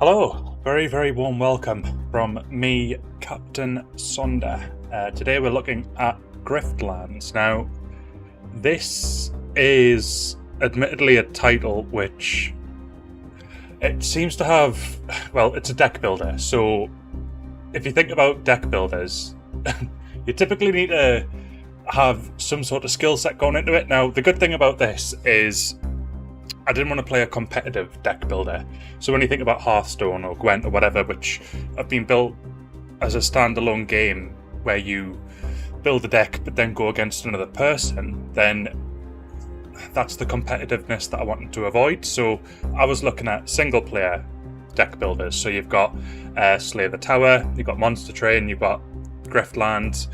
Hello, very, very warm welcome from me, Captain Sonder. Today we're looking at Griftlands. Now, this is admittedly a title which it seems to have, well, it's a deck builder. So if you think about deck builders, you typically need to have some sort of skill set going into it. Now, the good thing about this is I didn't want to play a competitive deck builder. So when you think about Hearthstone or Gwent or whatever, which have been built as a standalone game where you build a deck but then go against another person, then that's the competitiveness that I wanted to avoid. So I was looking at single player deck builders. So you've got Slay the Tower, you've got Monster Train, you've got Griftlands.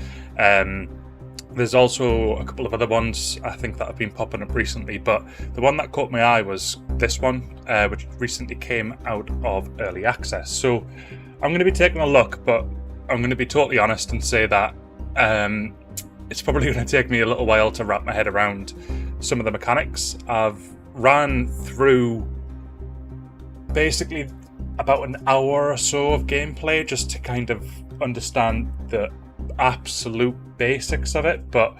There's also a couple of other ones I think that have been popping up recently, but the one that caught my eye was this one, which recently came out of early access. So I'm going to be taking a look, but I'm going to be totally honest and say that it's probably going to take me a little while to wrap my head around some of the mechanics. I've ran through basically about an hour or so of gameplay just to kind of understand the absolute basics of it, but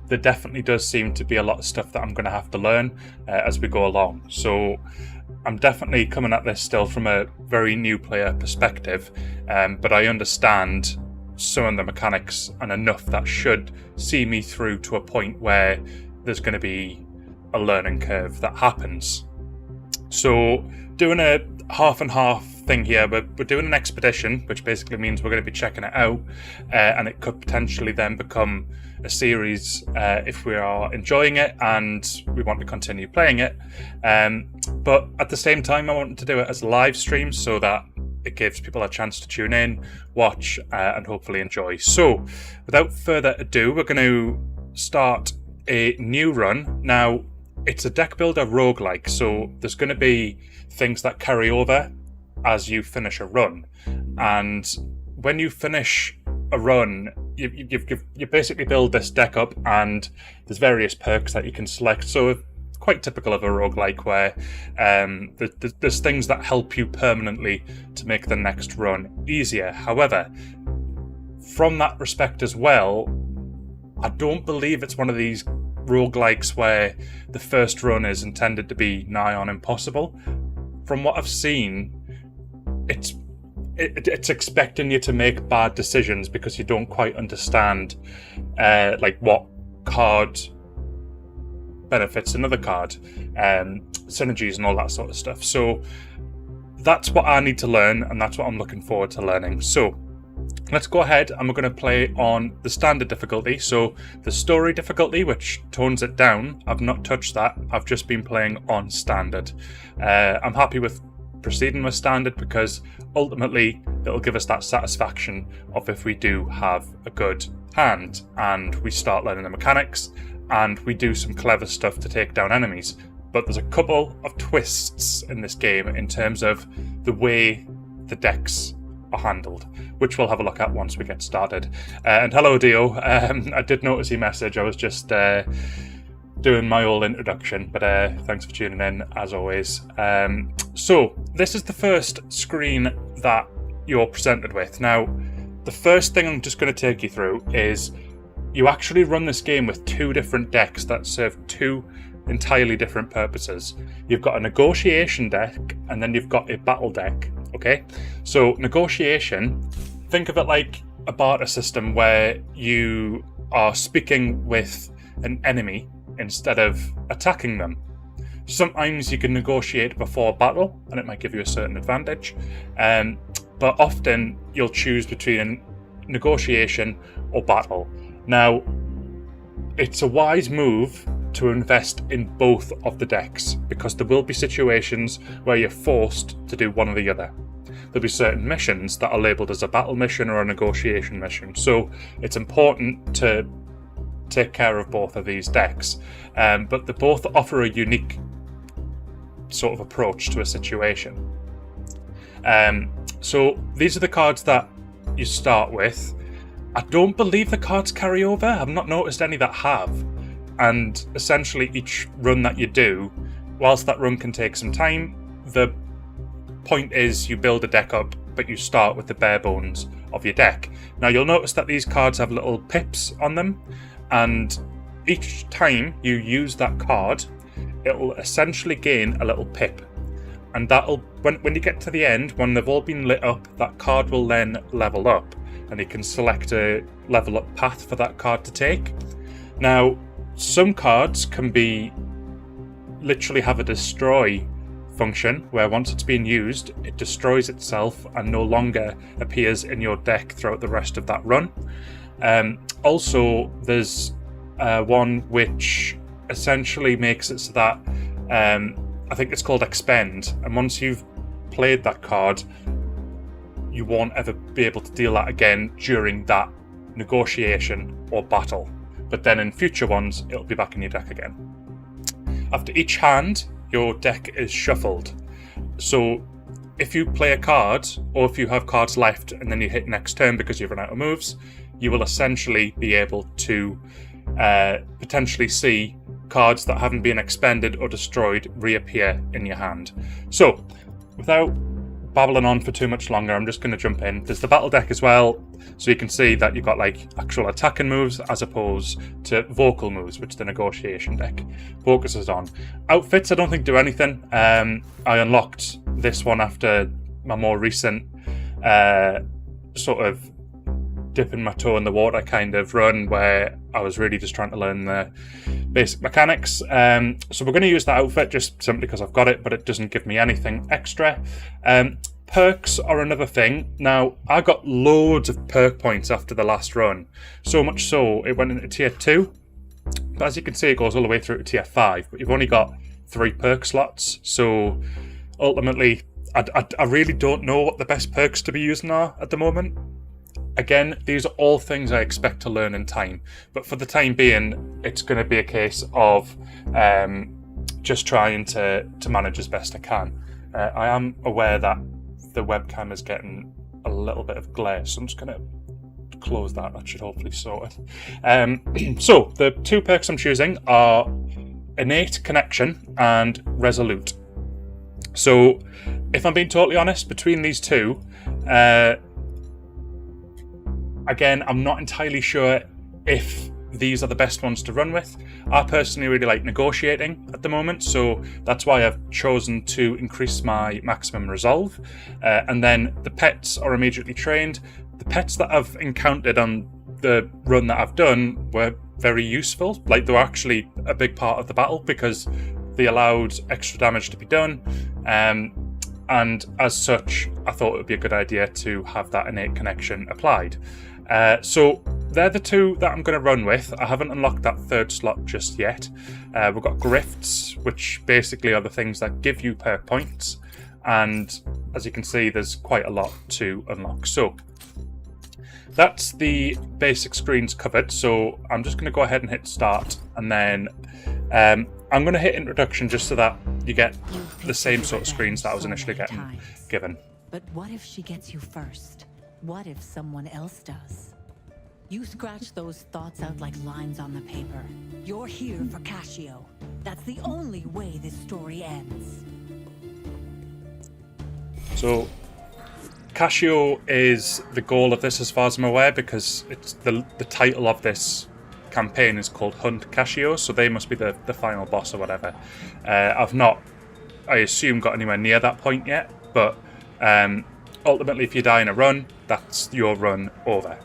there definitely does seem to be a lot of stuff that I'm going to have to learn as we go along. So I'm definitely coming at this still from a very new player perspective, but I understand some of the mechanics and enough that should see me through to a point where there's going to be a learning curve that happens. So doing a half and half thing here, we're doing an expedition, which basically means we're going to be checking it out, and it could potentially then become a series if we are enjoying it and we want to continue playing it. But at the same time, I wanted to do it as a live stream so that it gives people a chance to tune in, watch, and hopefully enjoy. So without further ado, we're going to start a new run. Now, it's a deck builder roguelike, so there's going to be things that carry over as you finish a run. And when you finish a run, you basically build this deck up, and there's various perks that you can select. So quite typical of a roguelike where there's things that help you permanently to make the next run easier. However, from that respect as well, I don't believe it's one of these roguelikes where the first run is intended to be nigh on impossible. From what I've seen, it's expecting you to make bad decisions because you don't quite understand like what card benefits another card, synergies and all that sort of stuff. So that's what I need to learn, and that's what I'm looking forward to learning. So let's go ahead and we're going to play on the standard difficulty. So the story difficulty, which tones it down, I've not touched that. I've just been playing on standard. I'm happy with proceeding with standard because ultimately it'll give us that satisfaction of if we do have a good hand and we start learning the mechanics and we do some clever stuff to take down enemies. But there's a couple of twists in this game in terms of the way the decks are handled, which we'll have a look at once we get started. And hello, Dio. I did notice your message. I was just doing my whole introduction, but thanks for tuning in as always. So this is the first screen that you're presented with. Now, the first thing I'm just going to take you through is you actually run this game with two different decks that serve two entirely different purposes. You've got a negotiation deck and then you've got a battle deck. Okay, so negotiation, think of it like a barter system where you are speaking with an enemy instead of attacking them. Sometimes you can negotiate before battle and it might give you a certain advantage, but often you'll choose between negotiation or battle. Now, it's a wise move to invest in both of the decks because there will be situations where you're forced to do one or the other. There'll be certain missions that are labelled as a battle mission or a negotiation mission, so it's important to take care of both of these decks, but they both offer a unique sort of approach to a situation. So these are the cards that you start with. I don't believe the cards carry over. I've not noticed any that have. And essentially each run that you do, whilst that run can take some time, the point is you build a deck up, but you start with the bare bones of your deck. Now you'll notice that these cards have little pips on them, and each time you use that card, it'll essentially gain a little pip. And that'll, when you get to the end, when they've all been lit up, that card will then level up, and you can select a level up path for that card to take. Now, some cards can be literally have a destroy function, where once it's being used, it destroys itself and no longer appears in your deck throughout the rest of that run. Also, there's one which essentially makes it so that I think it's called expend, and once you've played that card, you won't ever be able to deal that again during that negotiation or battle. But then in future ones, it'll be back in your deck again. After each hand, your deck is shuffled. So if you play a card, or if you have cards left and then you hit next turn because you've run out of moves, you will essentially be able to potentially see cards that haven't been expended or destroyed reappear in your hand. So without babbling on for too much longer, I'm just going to jump in. There's the battle deck as well, so you can see that you've got like actual attacking moves as opposed to vocal moves, which the negotiation deck focuses on. Outfits I don't think do anything. I unlocked this one after my more recent sort of dipping my toe in the water kind of run, where I was really just trying to learn the basic mechanics. So we're going to use that outfit just simply because I've got it, but it doesn't give me anything extra. Perks are another thing. Now, I got loads of perk points after the last run, so much so it went into tier 2. But as you can see, it goes all the way through to tier 5, but you've only got 3 perk slots. So ultimately, I really don't know what the best perks to be using are at the moment. Again, these are all things I expect to learn in time, but for the time being, it's going to be a case of just trying to manage as best I can. I am aware that the webcam is getting a little bit of glare, so I'm just going to close that. That should hopefully sort it. So the 2 perks I'm choosing are Innate Connection and Resolute. So if I'm being totally honest, between these two, again, I'm not entirely sure if these are the best ones to run with. I personally really like negotiating at the moment, so that's why I've chosen to increase my maximum resolve. And then the pets are immediately trained. The pets that I've encountered on the run that I've done were very useful. Like, they were actually a big part of the battle because they allowed extra damage to be done. And as such, I thought it would be a good idea to have that innate connection applied. So they're the 2 that I'm going to run with. I haven't unlocked that 3rd slot just yet. We've got grifts, which basically are the things that give you perk points. And as you can see, there's quite a lot to unlock. So that's the basic screens covered. So I'm just going to go ahead and hit start. And then I'm going to hit introduction just so that you get the same sort of screens that I was initially getting given. But what if she gets you first? What if someone else does? You scratch those thoughts out like lines on the paper. You're here for Cassio. That's the only way this story ends. So, Cassio is the goal of this as far as I'm aware, because it's the title of this campaign is called Hunt Cassio, so they must be the final boss or whatever. I've not, I assume, got anywhere near that point yet, but ultimately if you die in a run, that's your run over.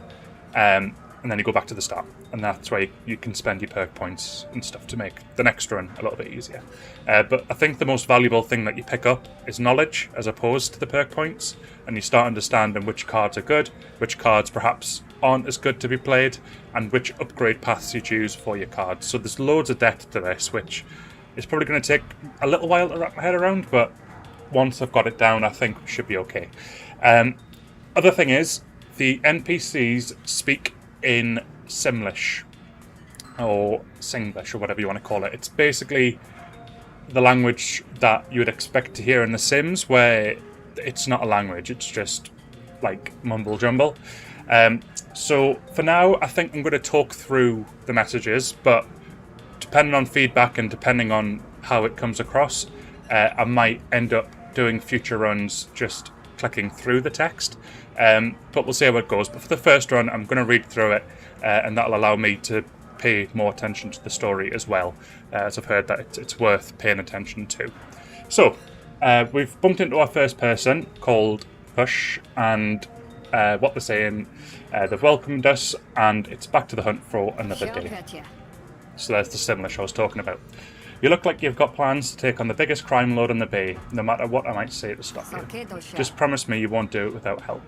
And then you go back to the start, and that's where you can spend your perk points and stuff to make the next run a little bit easier. But I think the most valuable thing that you pick up is knowledge as opposed to the perk points, and you start understanding which cards are good, which cards perhaps aren't as good to be played, and which upgrade paths you choose for your cards. So there's loads of depth to this, which is probably going to take a little while to wrap my head around, but once I've got it down, I think we should be okay. Other thing is, the NPCs speak in Simlish, or Singlish, or whatever you want to call it. It's basically the language that you would expect to hear in The Sims, where it's not a language, it's just like mumble jumble. So for now, I think I'm going to talk through the messages, but depending on feedback and depending on how it comes across, I might end up doing future runs just clicking through the text, but we'll see how it goes. But for the first run, I'm going to read through it, and that'll allow me to pay more attention to the story as well, as I've heard that it's worth paying attention to. So, we've bumped into our first person called Push, and what they're saying, they've welcomed us, and it's back to the hunt for another day. So there's the similar show I was talking about. You look like you've got plans to take on the biggest crime lord in the bay, no matter what I might say to stop you. Just promise me you won't do it without help.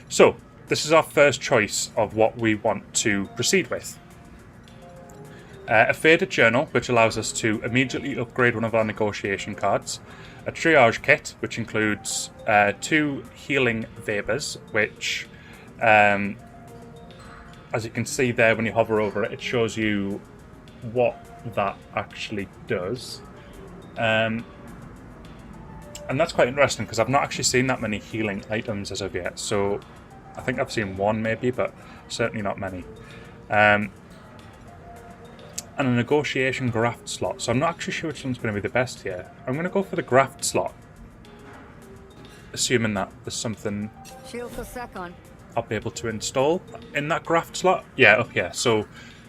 So, this is our first choice of what we want to proceed with. A faded journal, which allows us to immediately upgrade one of our negotiation cards. A triage kit, which includes 2 healing vapors, which, as you can see there when you hover over it, it shows you what that actually does. And that's quite interesting because I've not actually seen that many healing items as of yet. So I think I've seen 1 maybe, but certainly not many. And a negotiation graft slot. So I'm not actually sure which one's going to be the best here. I'm going to go for the graft slot, assuming that there's something I'll be able to install in that graft slot. Yeah, up here. So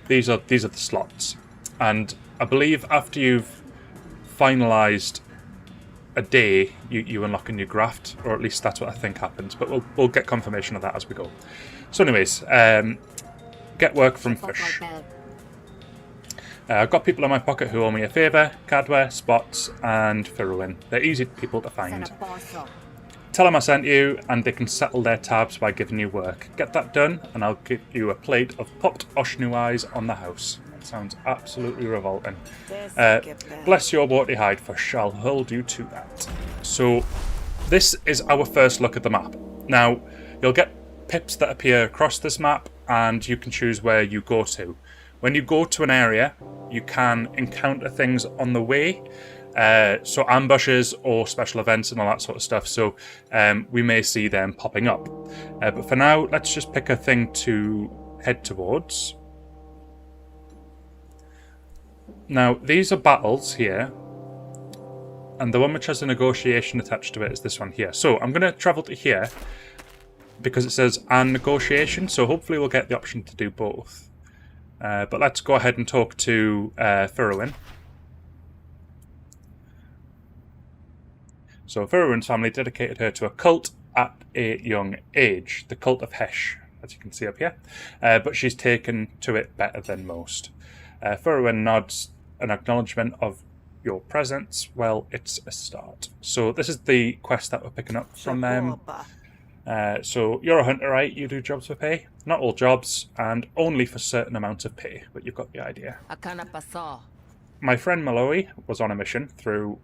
these are the slots, and I believe after you've finalised a day, you unlock a new graft, or at least that's what I think happens. But we'll get confirmation of that as we go. So, anyways, get work from Fish. I've got people in my pocket who owe me a favour: Cadwell, Spots, and Firwin. They're easy people to find. Tell them I sent you, and they can settle their tabs by giving you work. Get that done, and I'll give you a plate of popped Oshnu eyes on the house. That sounds absolutely revolting. Bless your warty hide, for shall hold you to that. So, this is our first look at the map. Now, you'll get pips that appear across this map, and you can choose where you go to. When you go to an area, you can encounter things on the way, so ambushes or special events and all that sort of stuff, so we may see them popping up. But for now, let's just pick a thing to head towards. Now, these are battles here, and the one which has a negotiation attached to it is this one here. So I'm going to travel to here, because it says "and negotiation", so hopefully we'll get the option to do both. But let's go ahead and talk to Firwin. So Firwin's family dedicated her to a cult at a young age, the cult of Hesh, as you can see up here. But she's taken to it better than most. Firwin nods an acknowledgement of your presence. Well, it's a start. So this is the quest that we're picking up from them. So you're a hunter, right? You do jobs for pay? Not all jobs, and only for certain amounts of pay, but you've got the idea. My friend Malloy was on a mission through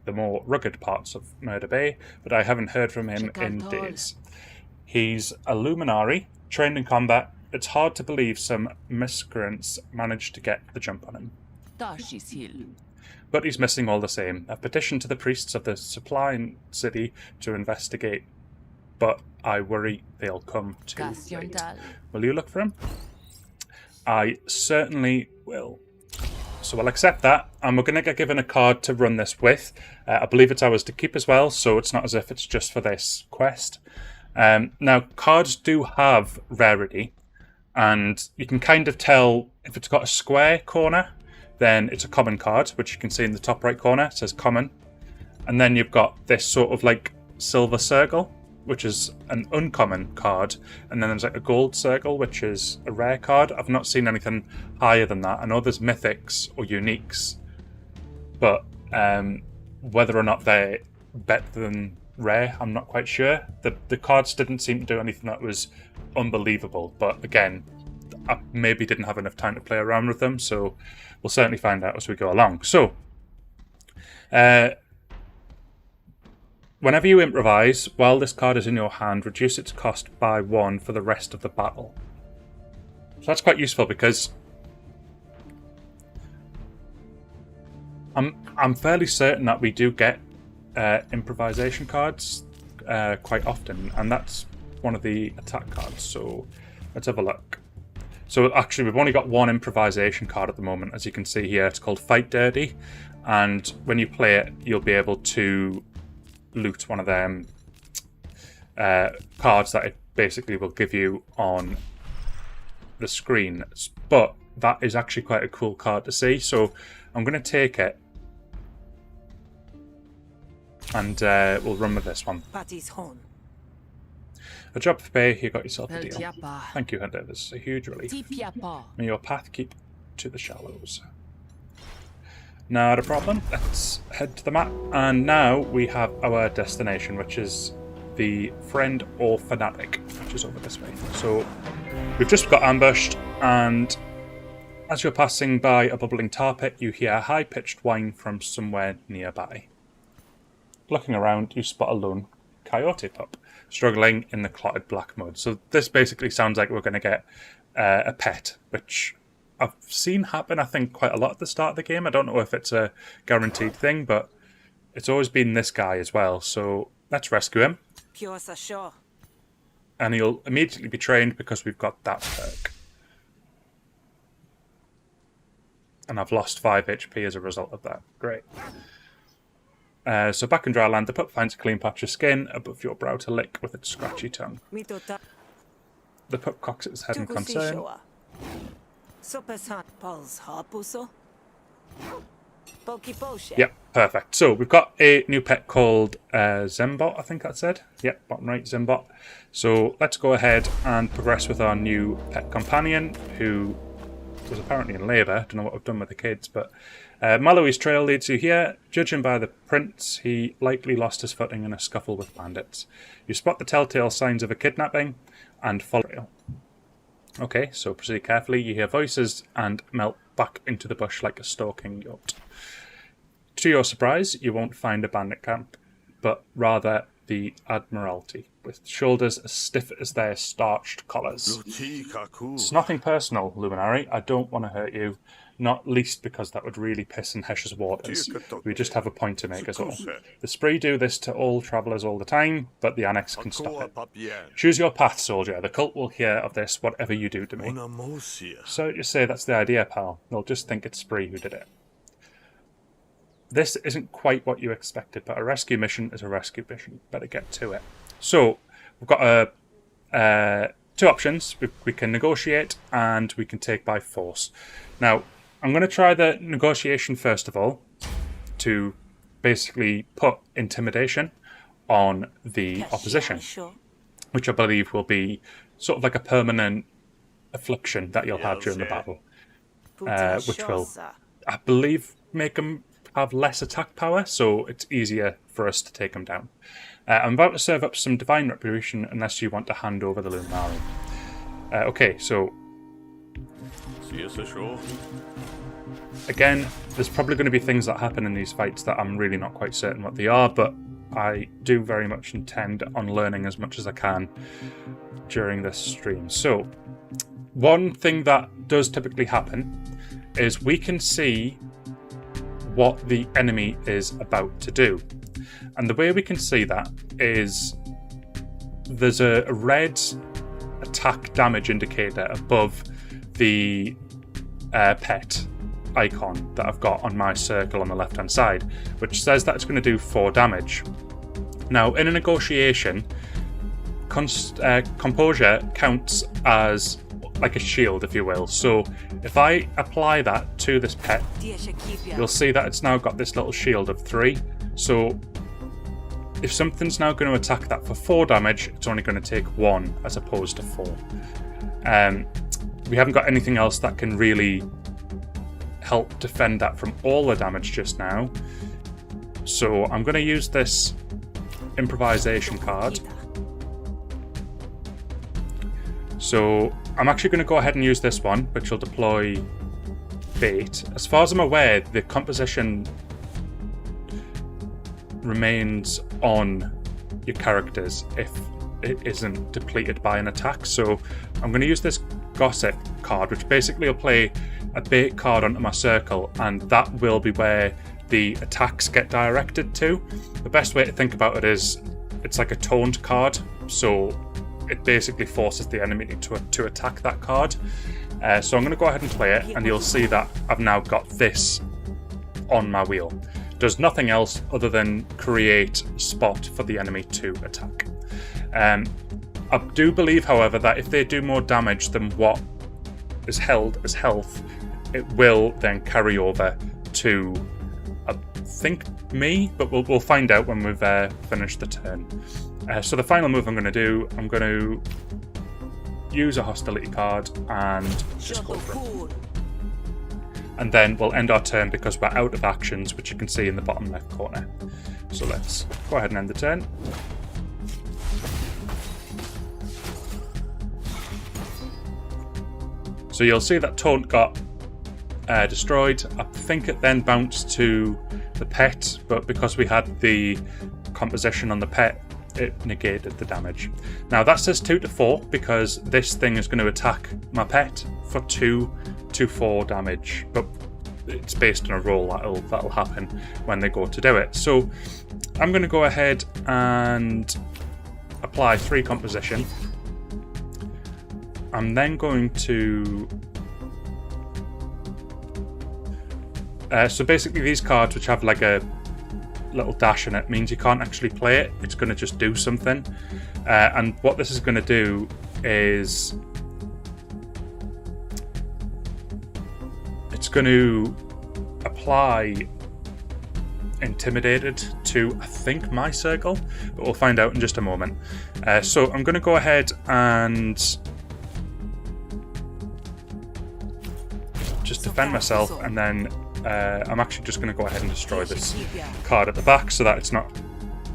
the more rugged parts of Murder Bay, but I haven't heard from him in days. He's a luminary, trained in combat. It's hard to believe some miscreants managed to get the jump on him. But he's missing all the same. I've petitioned to the priests of the supply city to investigate, but I worry they'll come too late. Will you look for him? I certainly will. So we'll accept that, and we're going to get given a card to run this with. I believe it's ours to keep as well, so it's not as if it's just for this quest. Now, cards do have rarity, and you can kind of tell if it's got a square corner, then it's a common card, which you can see in the top right corner. It says common. And then you've got this sort of like silver circle, which is an uncommon card, and then there's like a gold circle, which is a rare card. I've not seen anything higher than that. I know there's mythics or uniques, but whether or not they're better than rare, I'm not quite sure. The cards didn't seem to do anything that was unbelievable, but again, I maybe didn't have enough time to play around with them, so we'll certainly find out as we go along. So, whenever you improvise, while this card is in your hand, reduce its cost by 1 for the rest of the battle. So that's quite useful because I'm fairly certain that we do get improvisation cards quite often, and that's one of the attack cards. So let's have a look. So actually, we've only got one improvisation card at the moment, as you can see here. It's called Fight Dirty, and when you play it, you'll be able to loot one of them cards that it basically will give you on the screen. But that is actually quite a cool card to see, so I'm going to take it and we'll run with this one. A job for pay, you got yourself a deal. Thank you, Hunter. This is a huge relief. May your path keep to the shallows. Not a problem. Let's head to the map. And now we have our destination, which is the Friend or Fanatic, which is over this way. So we've just got ambushed, and as you're passing by a bubbling tar pit, you hear high-pitched whine from somewhere nearby. Looking around, you spot a lone coyote pup struggling in the clotted black mud. So this basically sounds like we're going to get a pet, which I've seen happen, I think, quite a lot at the start of the game. I don't know if it's a guaranteed thing, but it's always been this guy as well. So let's rescue him. And he'll immediately be trained because we've got that perk. And I've lost 5 HP as a result of that. Great. So back in dry land, the pup finds a clean patch of skin above your brow to lick with its scratchy tongue. The pup cocks its head in concern. Yep, perfect. So we've got a new pet called Zembot, I think that said. Yep, bottom right, Zembot. So let's go ahead and progress with our new pet companion, who was apparently in labour. Don't know what we've done with the kids, but Maloi's trail leads you here. Judging by the prints, he likely lost his footing in a scuffle with bandits. You spot the telltale signs of a kidnapping and follow. Okay, so proceed carefully. You hear voices and melt back into the bush like a stalking yacht. To your surprise, you won't find a bandit camp, but rather the Admiralty, with shoulders as stiff as their starched collars. It's nothing personal, Luminary. I don't want to hurt you, not least because that would really piss in Hesh's waters. We just have a point to make as all. The Spree do this to all travellers all the time, but the Annex can stop it. Choose your path, soldier. The cult will hear of this, whatever you do to me. So you say that's the idea, pal. They'll just think it's Spree who did it. This isn't quite what you expected, but a rescue mission is a rescue mission. Better get to it. So, we've got 2 options. We can negotiate and we can take by force. Now, I'm going to try the negotiation first of all to basically put intimidation on the opposition, which I believe will be sort of like a permanent affliction that you'll have during the battle, which will, I believe, make them have less attack power, so it's easier for us to take them down. I'm about to serve up some divine retribution unless you want to hand over the Luminary. Okay, so again, there's probably going to be things that happen in these fights that I'm really not quite certain what they are, but I do very much intend on learning as much as I can during this stream. So, one thing that does typically happen is we can see what the enemy is about to do. And the way we can see that is there's a red attack damage indicator above the pet icon that I've got on my circle on the left hand side, which says that it's going to do 4 damage. Now, in a negotiation, composure counts as like a shield, if you will. So if I apply that to this pet, you'll see that it's now got this little shield of 3. So if something's now going to attack that for 4 damage, it's only going to take 1 as opposed to 4. We haven't got anything else that can really help defend that from all the damage just now. So I'm going to use this improvisation card. So I'm actually going to go ahead and use this one, which will deploy bait. As far as I'm aware, the composition remains on your characters if it isn't depleted by an attack. So I'm going to use this Gossip card, which basically will play a bait card onto my circle, and that will be where the attacks get directed to. The best way to think about it is it's like a toned card, so it basically forces the enemy to attack that card. So I'm going to go ahead and play it, and you'll see that I've now got this on my wheel. does nothing else other than create a spot for the enemy to attack. I do believe, however, that if they do more damage than what is held as health, it will then carry over to, I think, me, but we'll find out when we've finished the turn. So the final move I'm going to do, I'm going to use a hostility card and just go for it. And then we'll end our turn because we're out of actions, which you can see in the bottom left corner. So let's go ahead and end the turn. So you'll see that Taunt got destroyed. I think it then bounced to the pet, but because we had the composition on the pet, it negated the damage. Now that says 2 to 4 because this thing is going to attack my pet for 2 to 4 damage, but it's based on a roll that'll happen when they go to do it. So I'm going to go ahead and apply 3 composition. I'm then going to so basically these cards, which have like a little dash in it, means you can't actually play it. It's going to just do something, and what this is going to do is it's going to apply Intimidated to, I think, my circle, but we'll find out in just a moment. So I'm going to go ahead and just defend myself, and then I'm actually just going to go ahead and destroy this card at the back so that it's not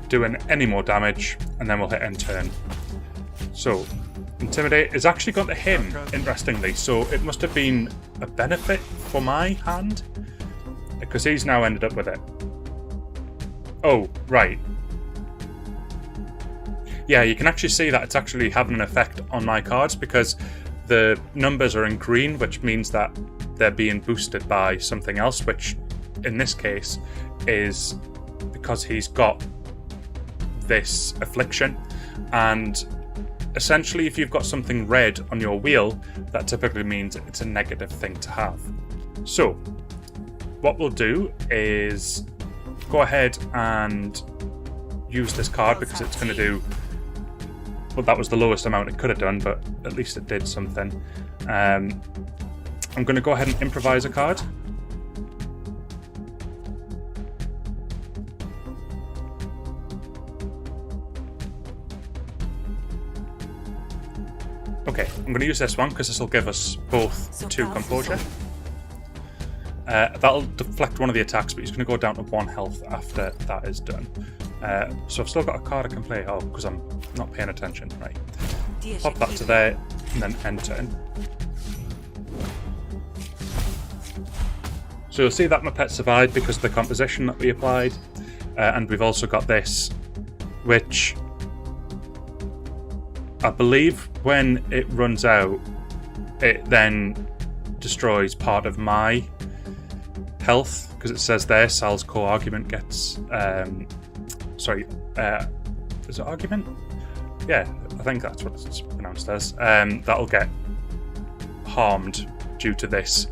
doing any more damage, and then we'll hit end turn. So Intimidate is actually gone to him, interestingly, so it must have been a benefit for my hand because he's now ended up with it. Oh, right. Yeah, you can actually see that it's actually having an effect on my cards because the numbers are in green, which means that they're being boosted by something else, which in this case is because he's got this affliction. And essentially, if you've got something red on your wheel, that typically means it's a negative thing to have. So what we'll do is go ahead and use this card because it's going to do, well, that was the lowest amount it could have done, but at least it did something. I'm going to go ahead and improvise a card. Okay, I'm going to use this one because this will give us both 2 composure. That'll deflect one of the attacks, but he's going to go down to 1 health after that is done. So I've still got a card I can play. Oh, because I'm not paying attention. Right. Pop that to there, and then end turn. So you'll see that my pet survived because of the composition that we applied. And we've also got this, which I believe when it runs out, it then destroys part of my health, because it says there Sal's co-argument gets is it argument? Yeah, I think that's what it's pronounced as. That'll get harmed due to this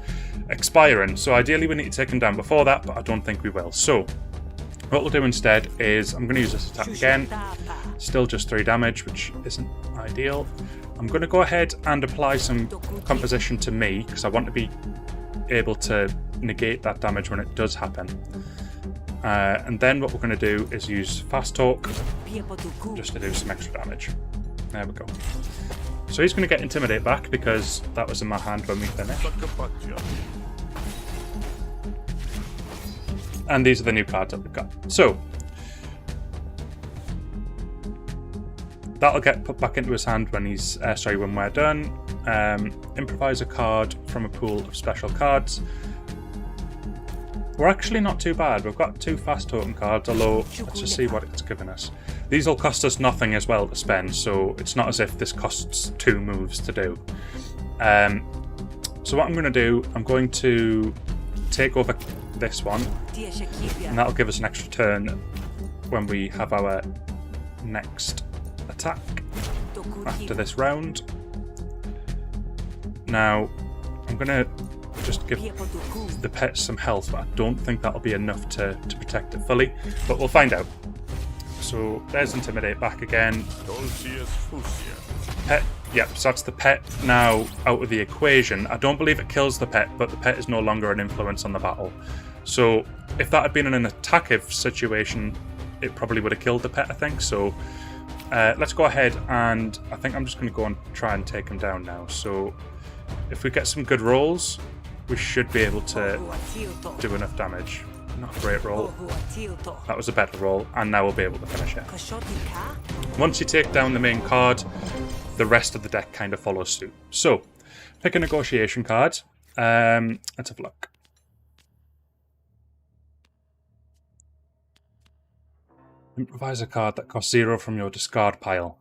expiring. So ideally we need to take him down before that, but I don't think we will. So what we'll do instead is I'm going to use this attack again. Still just 3 damage, which isn't ideal. I'm going to go ahead and apply some composition to me because I want to be able to negate that damage when it does happen. And then what we're going to do is use Fast Talk just to do some extra damage. There we go. So he's going to get Intimidate back because that was in my hand when we finished. And these are the new cards that we've got. So that'll get put back into his hand when he's when we're done. Improvise a card from a pool of special cards. We're actually not too bad. We've got 2 fast token cards, although let's just see what it's given us. These will cost us nothing as well to spend, so it's not as if this costs 2 moves to do. So what I'm going to do, I'm going to take over this one, and that'll give us an extra turn when we have our next attack after this round. Now I'm going to just give the pet some health, but I don't think that'll be enough to protect it fully, but we'll find out. So there's Intimidate back again. Pet, yep, so that's the pet now out of the equation. I don't believe it kills the pet, but the pet is no longer an influence on the battle. So if that had been in an attackive situation, it probably would have killed the pet, I think. So let's go ahead, and I think I'm just going to go and try and take him down now. So if we get some good rolls, we should be able to do enough damage. Not a great roll. That was a better roll, and now we'll be able to finish it. Once you take down the main card, the rest of the deck kind of follows suit. So, pick a negotiation card. Let's have a look. Improvise a card that costs 0 from your discard pile.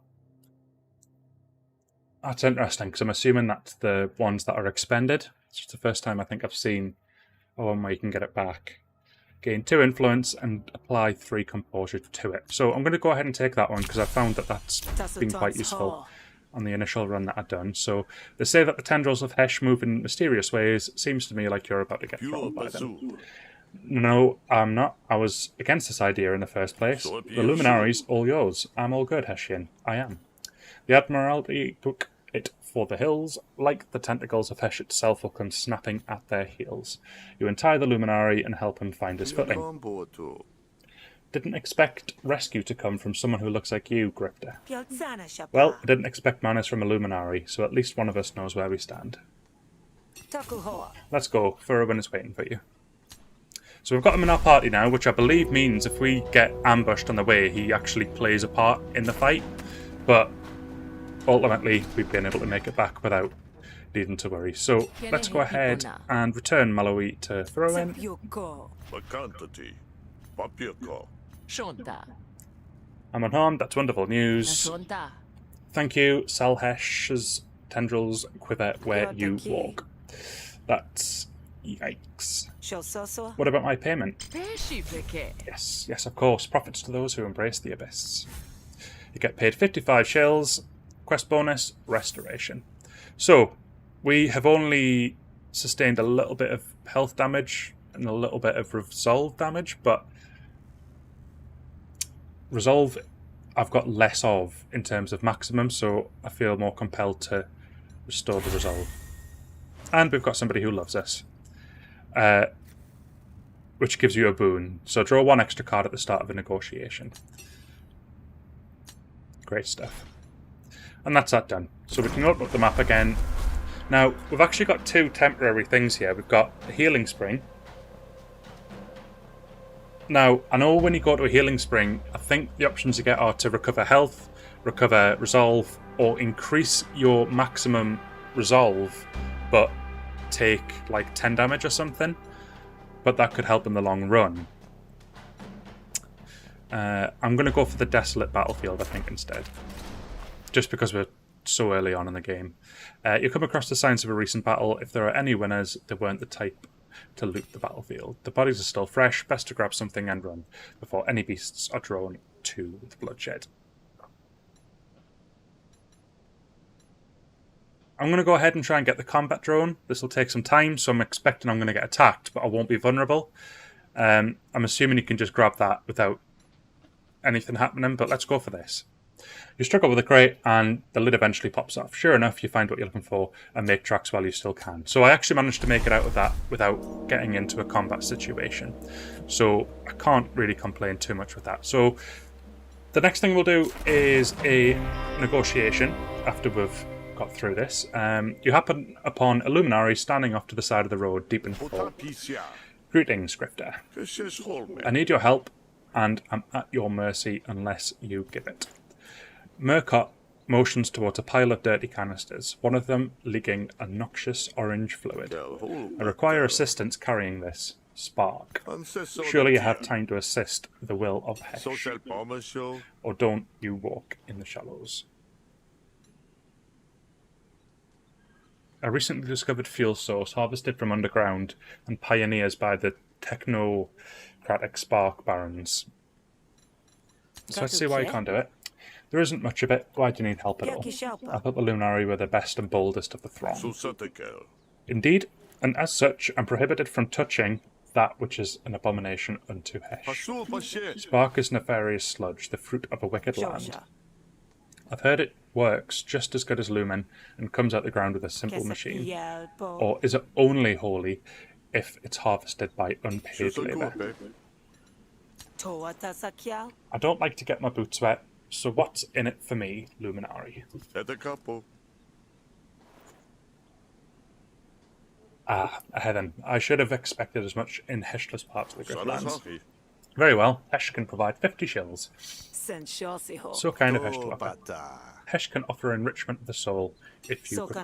That's interesting, because I'm assuming that's the ones that are expended. It's just the first time I think I've seen one where you can get it back. Gain 2 influence and apply 3 composure to it. So I'm going to go ahead and take that one, because I found that that's been quite useful on the initial run that I've done. So they say that the tendrils of Hesh move in mysterious ways. Seems to me like you're about to get throttled by them. No, I'm not. I was against this idea in the first place. The Luminary's all yours. I'm all good, Heshian. I am. The Admiralty took it for the hills. Like the tentacles of Hesh itself will come snapping at their heels. You untie the Luminary and help him find his footing. Didn't expect rescue to come from someone who looks like you, Grifter. Well, I didn't expect manners from a Luminary, so at least one of us knows where we stand. Let's go. Furwin is waiting for you. So we've got him in our party now, which I believe means if we get ambushed on the way, he actually plays a part in the fight. But ultimately, we've been able to make it back without needing to worry. So let's go ahead and return Malloy to Furwin. I'm unharmed, that's wonderful news. Thank you, Salhesh's tendrils quiver where you walk. That's yikes. What about my payment? Yes, of course. Profits to those who embrace the abyss. You get paid 55 shells, quest bonus, restoration. So, we have only sustained a little bit of health damage and a little bit of resolve damage, but resolve I've got less of in terms of maximum, so I feel more compelled to restore the resolve. And we've got somebody who loves us, which gives you a boon. So draw 1 extra card at the start of a negotiation. Great stuff. And that's that done. So we can open up the map again. Now, we've actually got 2 temporary things here. We've got a healing spring. Now, I know when you go to a healing spring, I think the options you get are to recover health, recover resolve, or increase your maximum resolve, but take like 10 damage or something. But that could help in the long run. I'm going to go for the Desolate Battlefield, I think, instead. Just because we're so early on in the game. You come across the signs of a recent battle. If there are any winners, they weren't the type to loot the battlefield. The bodies are still fresh, best to grab something and run before any beasts are drawn to the bloodshed. I'm going to go ahead and try and get the combat drone. This will take some time, so I'm expecting I'm going to get attacked, but I won't be vulnerable. I'm assuming you can just grab that without anything happening, but let's go for this. You struggle with the crate and the lid eventually pops off. Sure enough, you find what you're looking for and make tracks while you still can. So I actually managed to make it out of that without getting into a combat situation. So I can't really complain too much with that. So the next thing we'll do is a negotiation after we've got through this. You happen upon a Luminary standing off to the side of the road deep in thought. Greetings, Grifter. I need your help and I'm at your mercy unless you give it. Murcott motions towards a pile of dirty canisters, one of them leaking a noxious orange fluid. I require assistance carrying this. Spark. Surely you have time to assist the will of Hesh. Or don't you walk in the shallows. A recently discovered fuel source harvested from underground and pioneers by the technocratic Spark Barons. So let's see why you can't do it. There isn't much of it. Why do you need help at all? I thought the Luminary were the best and boldest of the throng. Indeed, and as such, I'm prohibited from touching that which is an abomination unto Hesh. Spark is nefarious sludge, the fruit of a wicked land. I've heard it works just as good as Lumen and comes out the ground with a simple machine. Or is it only holy if it's harvested by unpaid labour? I don't like to get my boots wet, so what's in it for me, Luminari? Ah, Heathen. I should have expected as much in Heshless parts of the Griftlands. Very well, Hesh can provide 50 shills. So kind of Hesh to offer. Hesh can offer enrichment of the soul, if you prefer.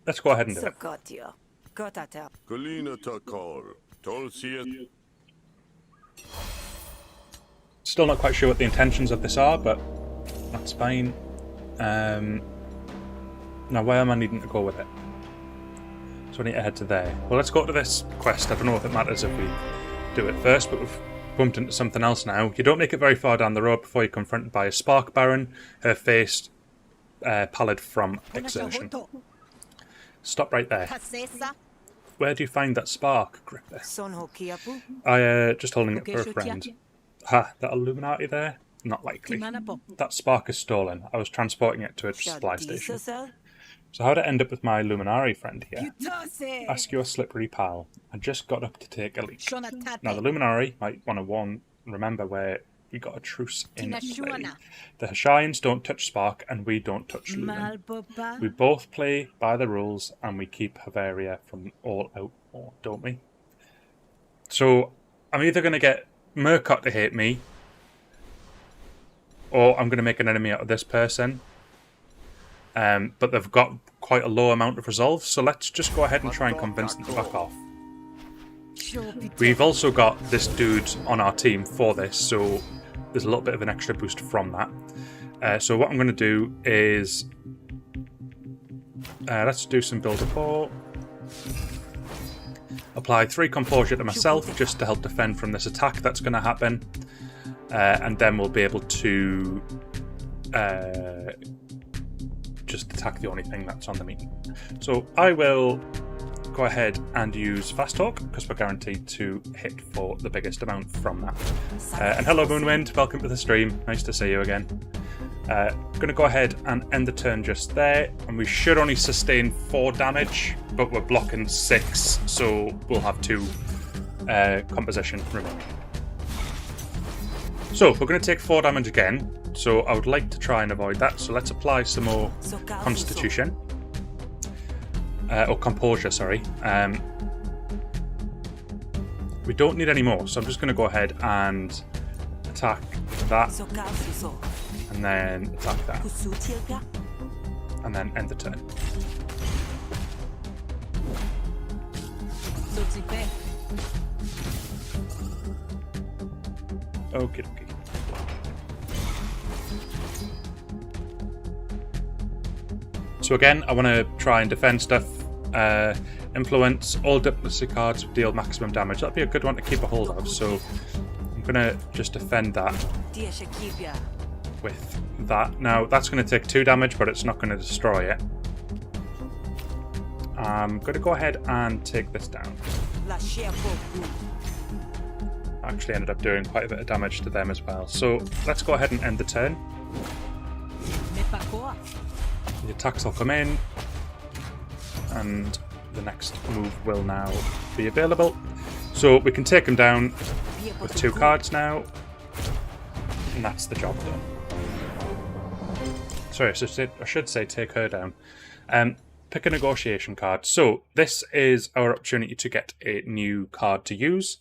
Let's go ahead and do it. Still not quite sure what the intentions of this are, but that's fine. Now, where am I needing to go with it? So I need to head to there. Well, let's go to this quest. I don't know if it matters if we do it first, but we've bumped into something else now. You don't make it very far down the road before you're confronted by a Spark Baron, her face pallid from exertion. Stop right there. Where do you find that spark, Gripper? Just holding it for a friend. Ha, that Illuminati there? Not likely. That spark is stolen. I was transporting it to a supply station. So how'd it end up with my Luminari friend here? Ask your slippery pal. I just got up to take a leak. Now the Luminari might want to remember where we got a truce in play. The Heshians don't touch Spark and we don't touch Lumen. We both play by the rules and we keep Havaria from all out war, don't we? So I'm either going to get Murcott to hate me, or I'm going to make an enemy out of this person. But they've got quite a low amount of resolve, so let's just go ahead and try and convince them to back off. We've also got this dude on our team for this, so there's a little bit of an extra boost from that. So what I'm going to do is... let's do some build rapport. Apply 3 composure to myself, just to help defend from this attack that's going to happen. And then we'll be able to... just attack the only thing that's on the meeting. So I will go ahead and use Fast Talk, because we're guaranteed to hit for the biggest amount from that. And hello Moonwind, welcome to the stream, nice to see you again. Going to go ahead and end the turn just there, and we should only sustain 4 damage, but we're blocking 6, so we'll have 2 composition remaining. So we're going to take 4 damage again, so I would like to try and avoid that, so let's apply some more Constitution. Or Composure, sorry. We don't need any more, so I'm just going to go ahead and attack that. And then attack that. And then end the turn. Okie dokie. So again, I want to try and defend stuff. Influence, all diplomacy cards deal maximum damage. That'd be a good one to keep a hold of, so I'm going to just defend that with that. Now, that's going to take 2 damage, but it's not going to destroy it. I'm going to go ahead and take this down. I actually ended up doing quite a bit of damage to them as well. So let's go ahead and end the turn. The attacks will come in, and the next move will now be available. So we can take him down with 2 cards now, and that's the job done. Sorry, I should say take her down. Pick a negotiation card. So this is our opportunity to get a new card to use.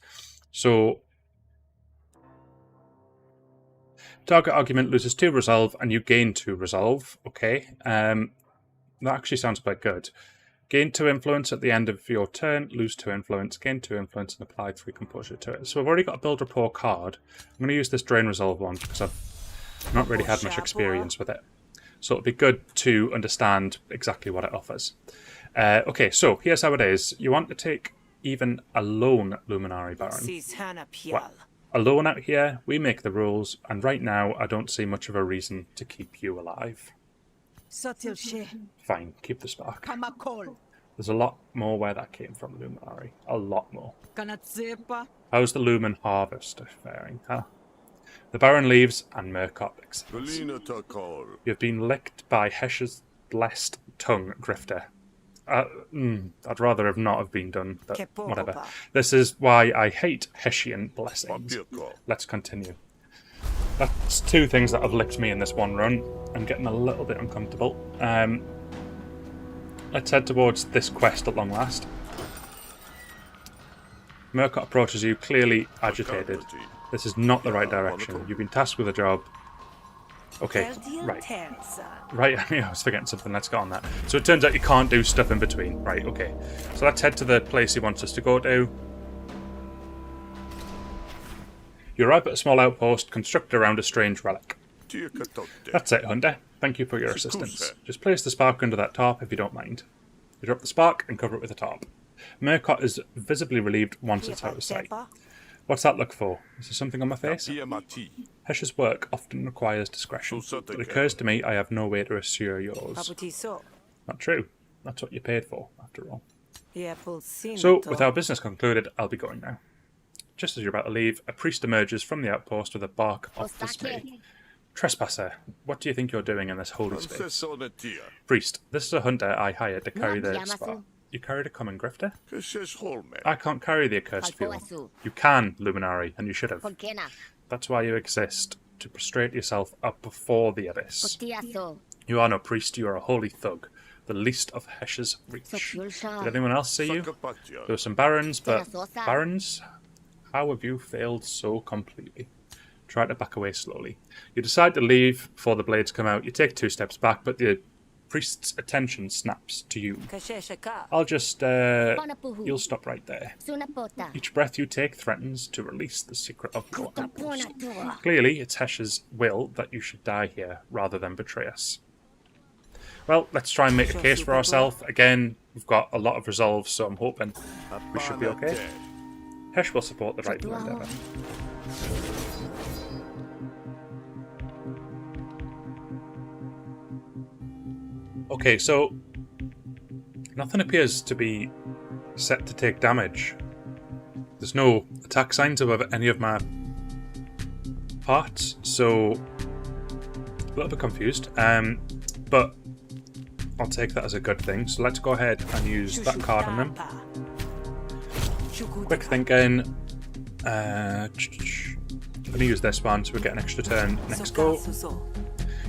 So target argument loses 2 resolve and you gain 2 resolve. Okay, that actually sounds quite good. Gain 2 influence at the end of your turn, lose 2 influence, gain 2 influence, and apply 3 composure to it. So I've already got a build rapport card. I'm going to use this drain resolve one because I've not really had much experience with it. So it'll be good to understand exactly what it offers. Okay, so here's how it is. You want to take even a lone Luminari Baron. Well, alone out here, we make the rules, and right now I don't see much of a reason to keep you alive. Fine, keep the spark. There's a lot more where that came from, Luminary. A lot more. How's the Lumen Harvest faring, huh? The Baron leaves and Murcott accepts. You've been licked by Hesh's blessed tongue, Grifter. I'd rather have not have been done, but whatever. This is why I hate Hessian blessings. Let's continue. That's two things that have licked me in this one run. I'm getting a little bit uncomfortable. Let's head towards this quest at long last. Murcott approaches you, clearly agitated. This is not the right direction. You've been tasked with a job. Okay, right. Right, I was forgetting something. Let's get on that. So it turns out you can't do stuff in between. Right, okay. So let's head to the place he wants us to go to. You arrive at a small outpost constructed around a strange relic. That's it, Hunter. Thank you for your assistance. Just place the spark under that tarp if you don't mind. You drop the spark and cover it with a tarp. Murcott is visibly relieved once it's out of sight. What's that look for? Is there something on my face? Hesh's work often requires discretion. It occurs to me I have no way to assure yours. Not true. That's what you're paid for, after all. So, with our business concluded, I'll be going now. Just as you're about to leave, a priest emerges from the outpost with a bark of dismay. Trespasser, what do you think you're doing in this holy space? Priest, this is a hunter I hired to carry the spark. You carried a common grifter? I can't carry the accursed fuel. You can, Luminary, and you should have. That's why you exist, to prostrate yourself up before the abyss. You are no priest, you are a holy thug, the least of Hesh's reach. Did anyone else see you? There were some barons, but... Barons? How have you failed so completely? Try to back away slowly. You decide to leave before the blades come out. You take 2 steps back, but the priest's attention snaps to you. I'll just, you'll stop right there. Each breath you take threatens to release the secret of your outpost. Clearly, it's Hesh's will that you should die here, rather than betray us. Well, let's try and make a case for ourselves. Again, we've got a lot of resolve, so I'm hoping we should be okay. Hesh will support the rightful endeavour. Okay, so nothing appears to be set to take damage. There's no attack signs above any of my parts, so a little bit confused. But I'll take that as a good thing. So let's go ahead and use that card on them. Quick thinking. Let me use this one so we get an extra turn next go.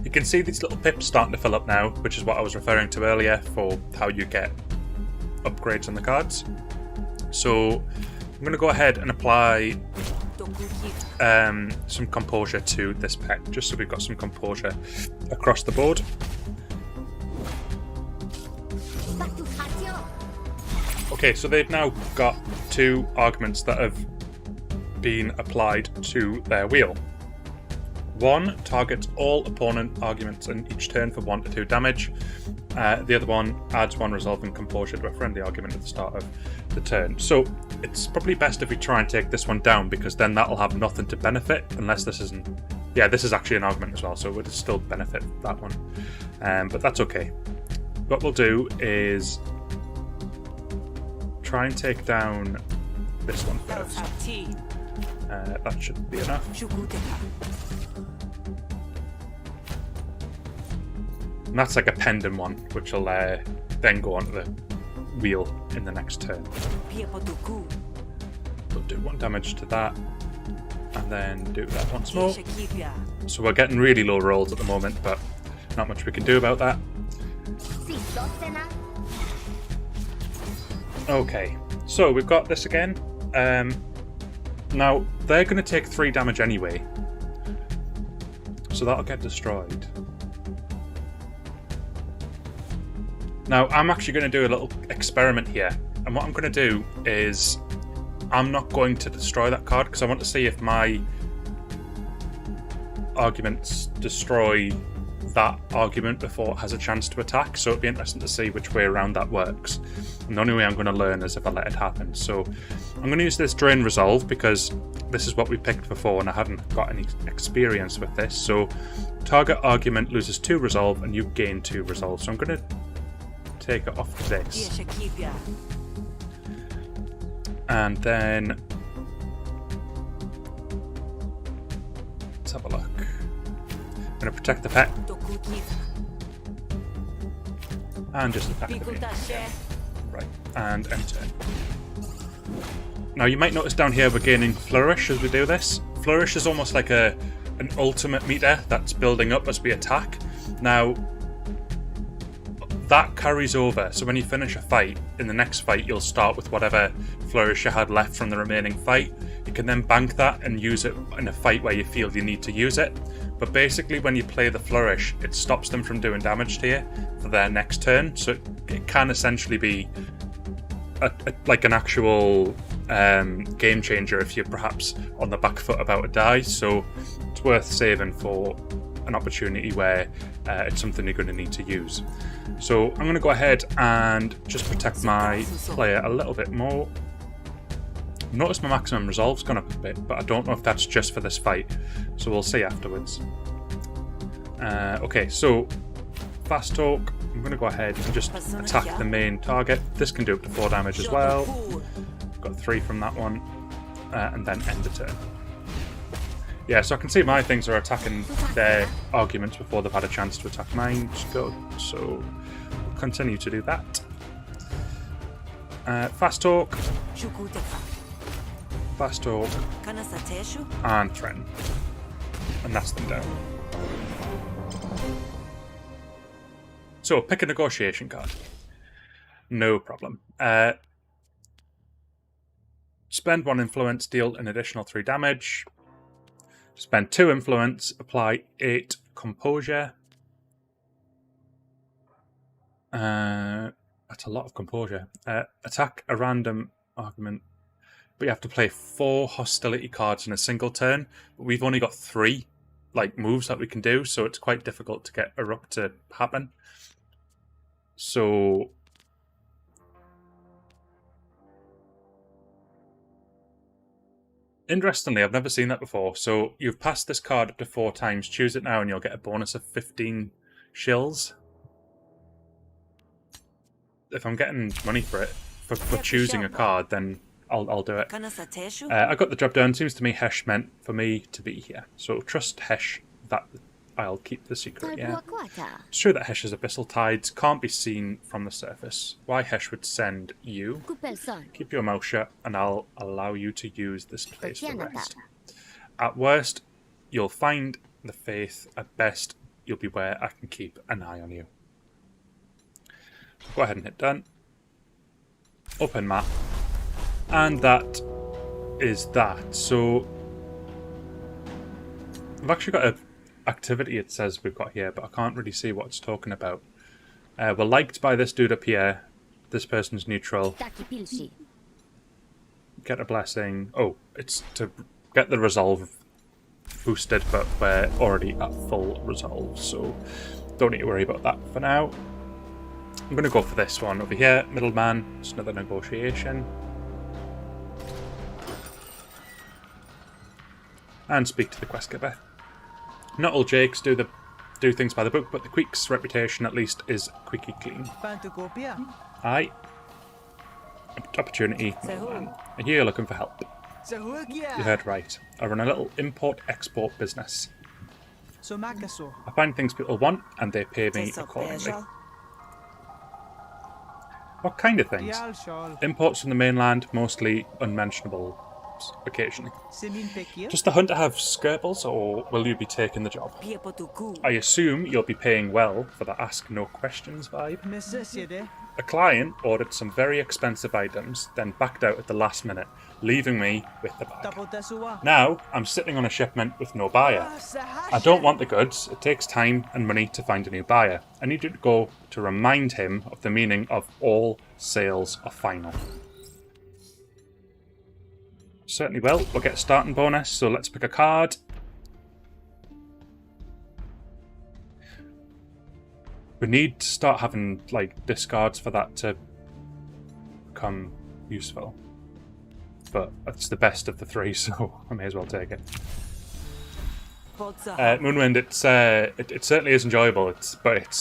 You can see these little pips starting to fill up now, which is what I was referring to earlier for how you get upgrades on the cards. So I'm going to go ahead and apply some composure to this pet, just so we've got some composure across the board. Okay, so they've now got 2 arguments that have been applied to their wheel. 1 targets all opponent arguments in each turn for 1 to 2 damage. The other one adds 1 resolving composure to a friendly argument at the start of the turn. So it's probably best if we try and take this one down, because then that'll have nothing to benefit, unless this isn't... Yeah, this is actually an argument as well, so it would still benefit that one. But that's okay. What we'll do is try and take down this one first. That should be enough. And that's like a pendant one, which will then go onto the wheel in the next turn. We'll do 1 damage to that, and then do that once more. So we're getting really low rolls at the moment, but not much we can do about that. Okay, so we've got this again. Now, they're going to take 3 damage anyway, so that'll get destroyed. Now, I'm actually going to do a little experiment here, and what I'm going to do is I'm not going to destroy that card, because I want to see if my arguments destroy that argument before it has a chance to attack, so it'd be interesting to see which way around that works. And the only way I'm going to learn is if I let it happen. So I'm going to use this Drain Resolve because this is what we picked before and I haven't got any experience with this. So target argument loses 2 resolve and you gain 2 resolve. So I'm going to take it off this. And then let's have a look. I'm going to protect the pet. And just attack the main. Right, and enter. Now you might notice down here we're gaining Flourish as we do this. Flourish is almost like an ultimate meter that's building up as we attack. Now, that carries over, so when you finish a fight, in the next fight you'll start with whatever Flourish you had left from the remaining fight. You can then bank that and use it in a fight where you feel you need to use it. But basically when you play the Flourish, it stops them from doing damage to you for their next turn, so it can essentially be like an actual game changer if you're perhaps on the back foot about to die, so it's worth saving for an opportunity where it's something you're going to need to use. So I'm going to go ahead and just protect my player a little bit more. Notice my maximum resolve's gone up a bit, but I don't know if that's just for this fight, so we'll see afterwards. Okay, so fast talk. I'm going to go ahead and just attack the main target. This can do up to 4 damage as well. Got 3 from that one, and then end the turn. Yeah, so I can see my things are attacking their arguments before they've had a chance to attack mine, which is good. So we'll continue to do that. Fast talk. Fast talk. And threaten. And that's them down. So pick a negotiation card. No problem. Spend 1 influence, deal an additional 3 damage. Spend 2 influence, apply 8 composure. That's a lot of composure. Attack a random argument, but you have to play 4 hostility cards in a single turn. But we've only got 3 moves that we can do, so it's quite difficult to get Erupt to happen. So interestingly, I've never seen that before. So you've passed this card up to 4 times. Choose it now and you'll get a bonus of 15 shills. If I'm getting money for it, for choosing a card, then I'll do it. I got the job done. Seems to me Hesh meant for me to be here. So trust Hesh that I'll keep the secret, yeah. It's true that Hesh's abyssal tides can't be seen from the surface. Why Hesh would send you? Keep your mouth shut and I'll allow you to use this place for rest. At worst, you'll find the faith. At best, you'll be where I can keep an eye on you. Go ahead and hit done. Open map. And that is that. So I've actually got a activity it says we've got here, but I can't really see what it's talking about. We're liked by this dude up here. This person's neutral. Get a blessing. Oh, it's to get the resolve boosted, but we're already at full resolve, so don't need to worry about that for now. I'm going to go for this one over here. Middleman. It's another negotiation. And speak to the quest giver. Not all Jakes do things by the book, but the Queek's reputation at least is squeaky clean. Aye. Opportunity. And you're looking for help. You heard right. I run a little import-export business. I find things people want, and they pay me accordingly. What kind of things? Imports from the mainland, mostly unmentionable. Occasionally. Does the hunter have Skerbles, or will you be taking the job? I assume you'll be paying well for the ask no questions vibe. A client ordered some very expensive items, then backed out at the last minute, leaving me with the bag. Now, I'm sitting on a shipment with no buyer. I don't want the goods. It takes time and money to find a new buyer. I need you to go to remind him of the meaning of all sales are final. Certainly will. We'll get a starting bonus, so let's pick a card. We need to start having like discards for that to become useful. But it's the best of the three, so I may as well take it. Moonwind, it certainly is enjoyable. But it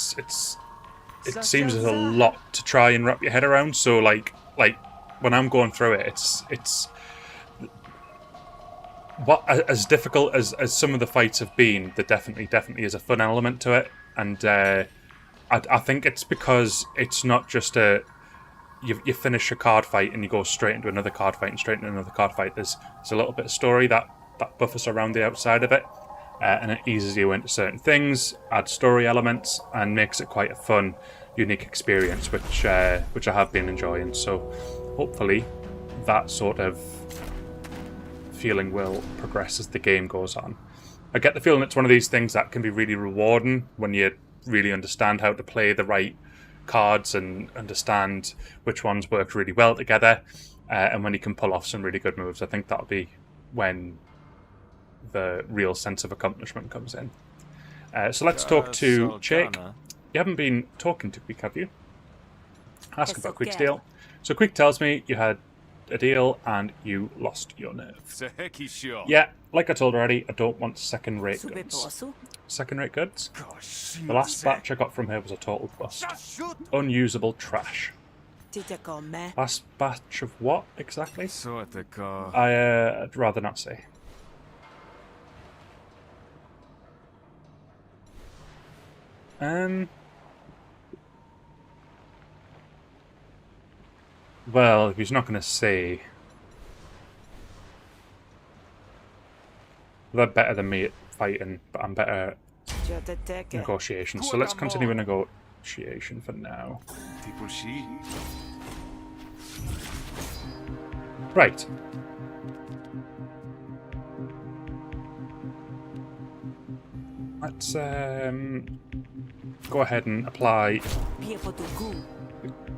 seems there's a lot to try and wrap your head around. So like when I'm going through it, it's what as difficult as some of the fights have been. There definitely is a fun element to it, and I think it's because it's not just you finish a card fight and you go straight into another card fight and straight into another card fight. There's a little bit of story that buffers around the outside of it, and it eases you into certain things, adds story elements, and makes it quite a fun, unique experience, which I have been enjoying. So hopefully that sort of feeling will progress as the game goes on. I get the feeling it's one of these things that can be really rewarding when you really understand how to play the right cards and understand which ones work really well together, and when you can pull off some really good moves. I think that'll be when the real sense of accomplishment comes in. So let's talk to Jake. You haven't been talking to Quick, have you? Ask about Quick's deal. So Quick tells me you had a deal and you lost your nerve. Yeah, like I told already, I don't want second-rate goods. Second-rate goods? The last batch I got from her was a total bust. Unusable trash. Last batch of what, exactly? I'd rather not say. Well, if he's not going to say... They're better than me at fighting, but I'm better at negotiation. So let's continue with negotiation for now. Right. Let's go ahead and apply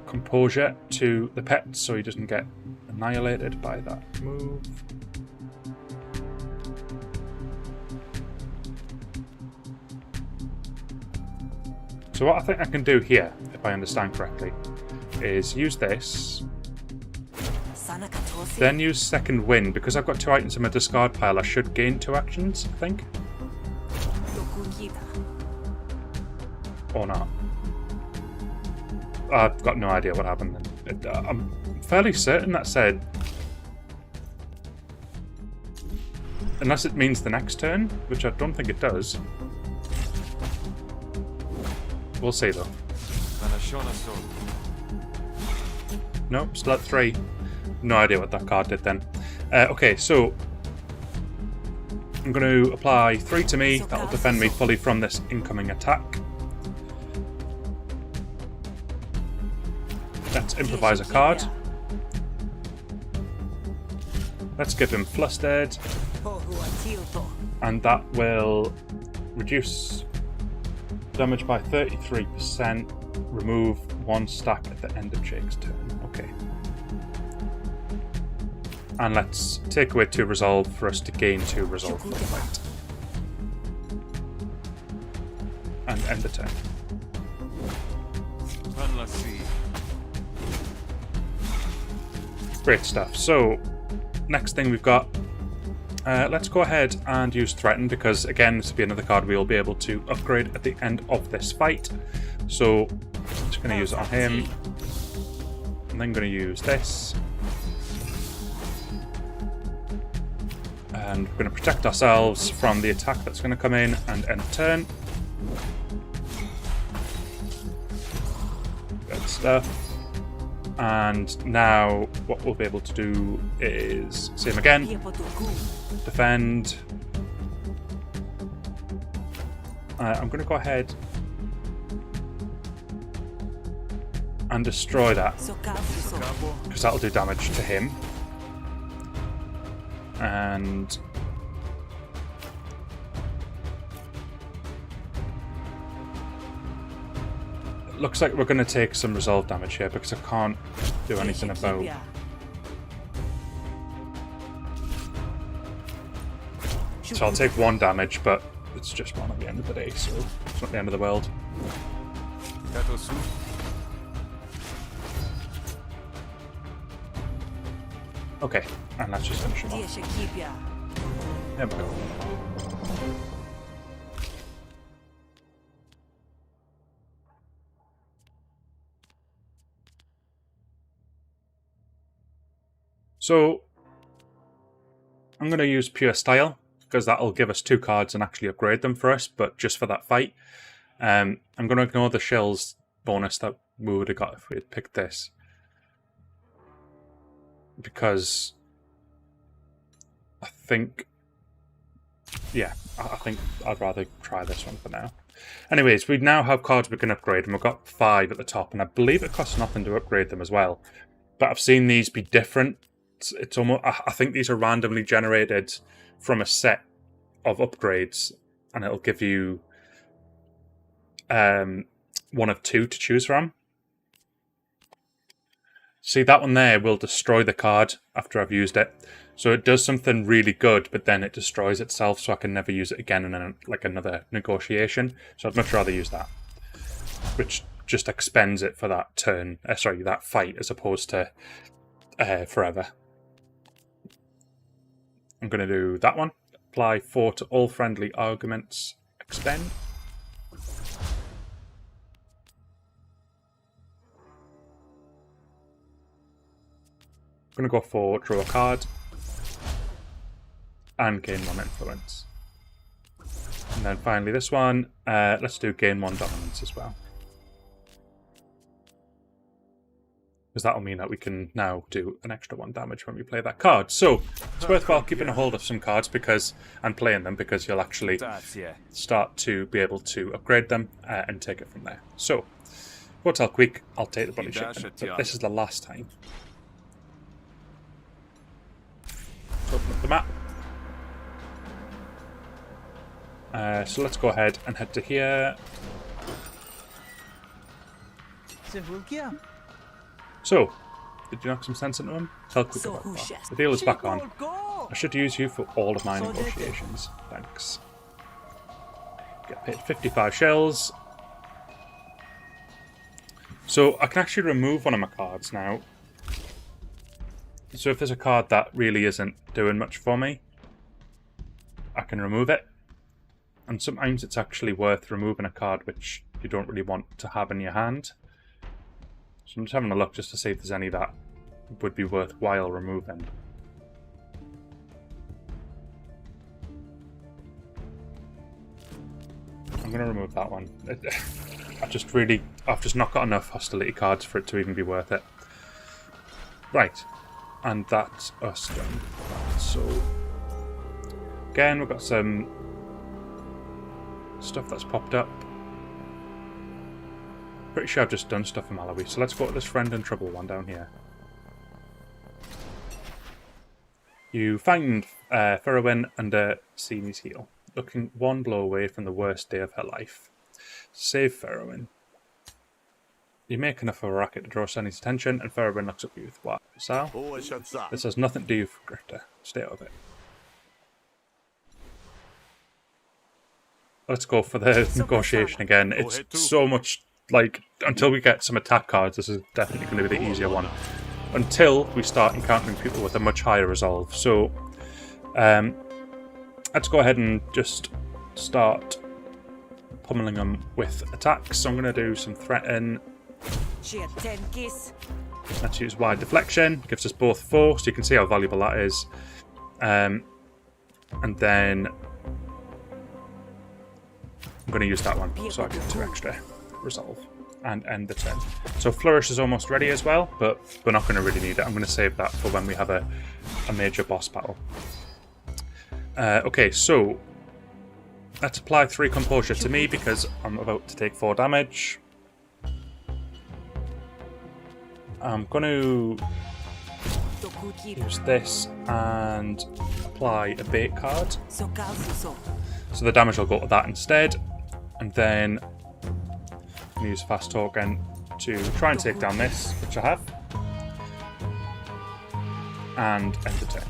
composure to the pet so he doesn't get annihilated by that move. So what I think I can do here, if I understand correctly, is use this, then use second wind. Because I've got 2 items in my discard pile, I should gain 2 actions, I think. Or not. I've got no idea what happened then. I'm fairly certain that said... Unless it means the next turn, which I don't think it does. We'll see though. Nope, still at 3. No idea what that card did then. Okay, so... I'm going to apply 3 to me. That'll defend me fully from this incoming attack. Let's improvise a card. Let's give him Flustered. And that will reduce damage by 33%. Remove 1 stack at the end of Jake's turn. Okay. And let's take away 2 resolve for us to gain 2 resolve for the fight. And end the turn. Great stuff. So, next thing we've got, let's go ahead and use Threaten, because again, this will be another card we'll be able to upgrade at the end of this fight. So, I'm just going to use it on him, and then going to use this. And we're going to protect ourselves from the attack that's going to come in and end the turn. Good stuff. And now what we'll be able to do is same again. Defend. I'm going to go ahead and destroy that, because that'll do damage to him. And it looks like we're going to take some resolve damage here, because I can't do anything about... So I'll take 1 damage, but it's just 1 at the end of the day, so it's not the end of the world. Okay, and let's just finish him off. There we go. So, I'm going to use Pure Style, because that'll give us 2 cards and actually upgrade them for us, but just for that fight. I'm going to ignore the shells bonus that we would have got if we had picked this. Because I think... yeah, I think I'd rather try this one for now. Anyways, we now have cards we can upgrade, and we've got 5 at the top, and I believe it costs nothing to upgrade them as well. But I've seen these be different. It's almost, I think these are randomly generated from a set of upgrades, and it'll give you one of 2 to choose from. See, that one there will destroy the card after I've used it. So it does something really good, but then it destroys itself, so I can never use it again in like another negotiation. So I'd much rather use that, which just expends it for that turn. Sorry, that fight, as opposed to forever. I'm going to do that one. Apply 4 to all friendly arguments. Expend. I'm going to go for draw a card and gain 1 influence. And then finally this one, let's do gain 1 dominance as well. Because that'll mean that we can now do an extra 1 damage when we play that card. So it's worthwhile keeping a hold of some cards and playing them, because you'll actually start to be able to upgrade them and take it from there. So, Hotel Quick, I'll take the bloody shipment, but this is the last time. Open up the map. So let's go ahead and head to here. So, did you knock some sense into him? Tell quick about that. The deal is back on. I should use you for all of my negotiations. Thanks. Get paid 55 shells. So I can actually remove one of my cards now. So if there's a card that really isn't doing much for me, I can remove it. And sometimes it's actually worth removing a card which you don't really want to have in your hand. So I'm just having a look just to see if there's any that would be worthwhile removing. I'm going to remove that one. I've just not got enough hostility cards for it to even be worth it. Right. And that's us done. So, again, we've got some stuff that's popped up. Pretty sure I've just done stuff in Malawi, so let's go to this friend in trouble one down here. You find Ferrowin under Sini's heel, looking 1 blow away from the worst day of her life. Save Ferrowin. You make enough of a racket to draw Sunny's attention, and Ferrowin looks up at you with what? Sal? This has nothing to do with Grifter. Stay out of it. Let's go for the negotiation again. It's so much, like, until we get some attack cards, this is definitely going to be the easier one. Until we start encountering people with a much higher resolve. So, let's go ahead and just start pummeling them with attacks. So I'm going to do some threaten. Let's use wide deflection. Gives us both 4, so you can see how valuable that is. And then I'm going to use that one, so I get 2 extra resolve and end the turn. So Flourish is almost ready as well, but we're not going to really need it. I'm going to save that for when we have a major boss battle. Okay, so let's apply 3 composure to me because I'm about to take 4 damage. I'm going to use this and apply a bait card. So the damage will go to that instead. And then I'm use fast token to try and take down this, which I have. And end the turn.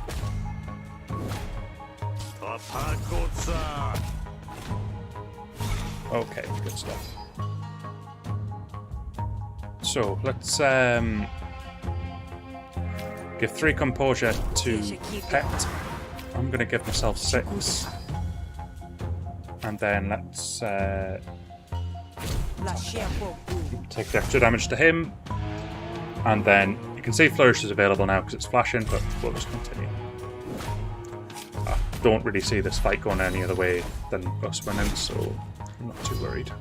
Okay, good stuff. So let's give 3 composure to Pet. I'm going to give myself 6. And then let's take the extra damage to him. And then you can see Flourish is available now because it's flashing, but we'll just continue. I don't really see this fight going any other way than us winning, so I'm not too worried.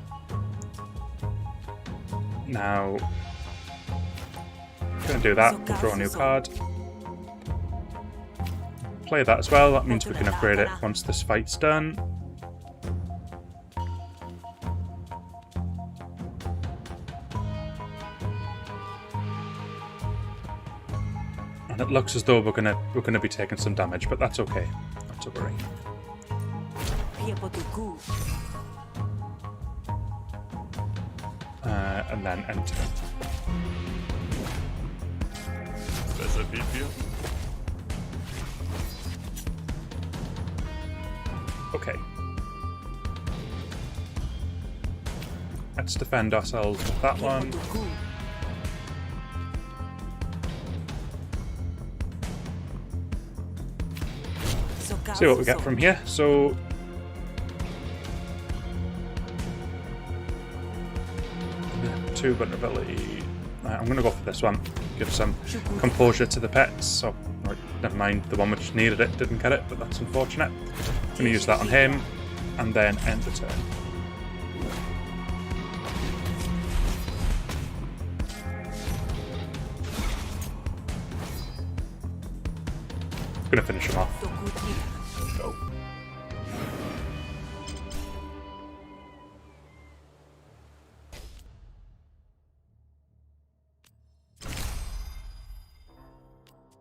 Now, I'm going to do that. We'll draw a new card. Play that as well. That means we can upgrade it once this fight's done. And it looks as though we're gonna be taking some damage, but that's okay. Not to worry. And then enter. Okay. Let's defend ourselves with that one. See what we get from here. So 2 vulnerability. I'm going to go for this one. Give some composure to the pets. So never mind, the one which needed it didn't get it, but that's unfortunate. I'm going to use that on him, and then end the turn. I'm going to finish him off. Go.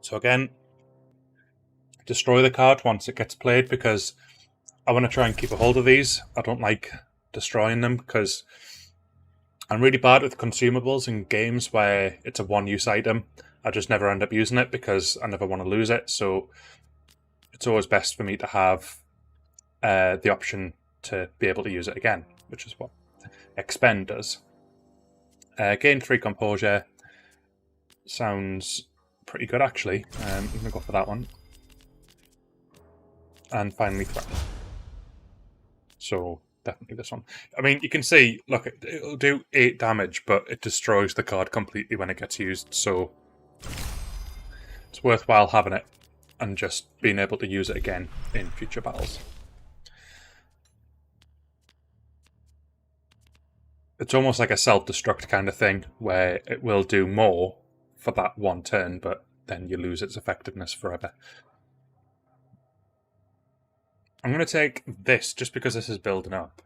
So again, destroy the card once it gets played because I want to try and keep a hold of these. I don't like destroying them because I'm really bad with consumables in games where it's a one-use item. I just never end up using it because I never want to lose it. So it's always best for me to have the option to be able to use it again, which is what Expend does. Gain 3 composure. Sounds pretty good, actually. I'm going to go for that one. And finally, threat. So, definitely this one. I mean, you can see, look, it'll do 8 damage, but it destroys the card completely when it gets used, so it's worthwhile having it and just being able to use it again in future battles. It's almost like a self-destruct kind of thing, where it will do more for that one turn, but then you lose its effectiveness forever. I'm going to take this just because this is building up.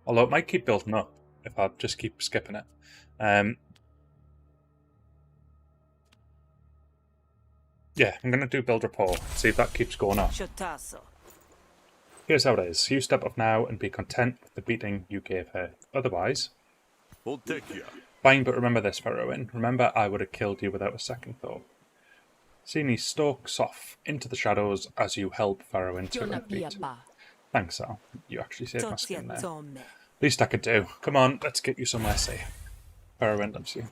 Although it might keep building up if I just keep skipping it. Yeah, I'm going to do build rapport, see if that keeps going up. Here's how it is. You step up now and be content with the beating you gave her. Otherwise, fine, but remember this, Farrowin. Remember I would have killed you without a second thought. Sini stalks off into the shadows as you help Farrowin to her feet. Thanks, Sal. You actually saved my skin there. Least I could do. Come on, let's get you somewhere safe. Farrowin loves you.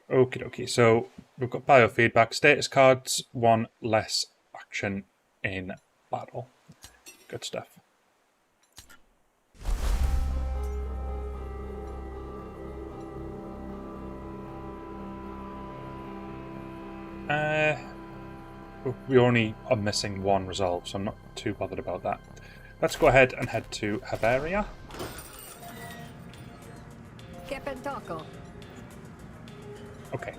Okie dokie, so we've got biofeedback. Status cards, 1 less action in battle. Good stuff. We only are missing 1 resolve, so I'm not too bothered about that. Let's go ahead and head to Haveria. Okay.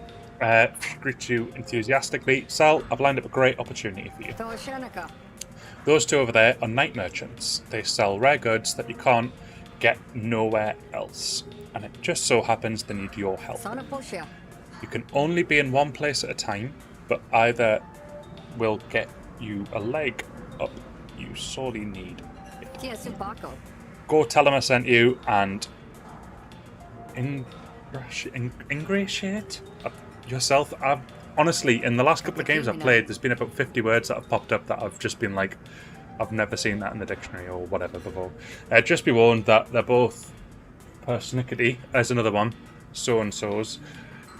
Greet you enthusiastically. Sal, I've lined up a great opportunity for you. Those 2 over there are night merchants. They sell rare goods that you can't get nowhere else. And it just so happens they need your help. You can only be in one place at a time, but either will get you a leg up you sorely need it. Go tell them I sent you and ingratiate yourself. Honestly, in the last couple of games I've played, there's been about 50 words that have popped up that I've just been like, I've never seen that in the dictionary or whatever before. Just be warned that they're both persnickety, as another one, so-and-sos,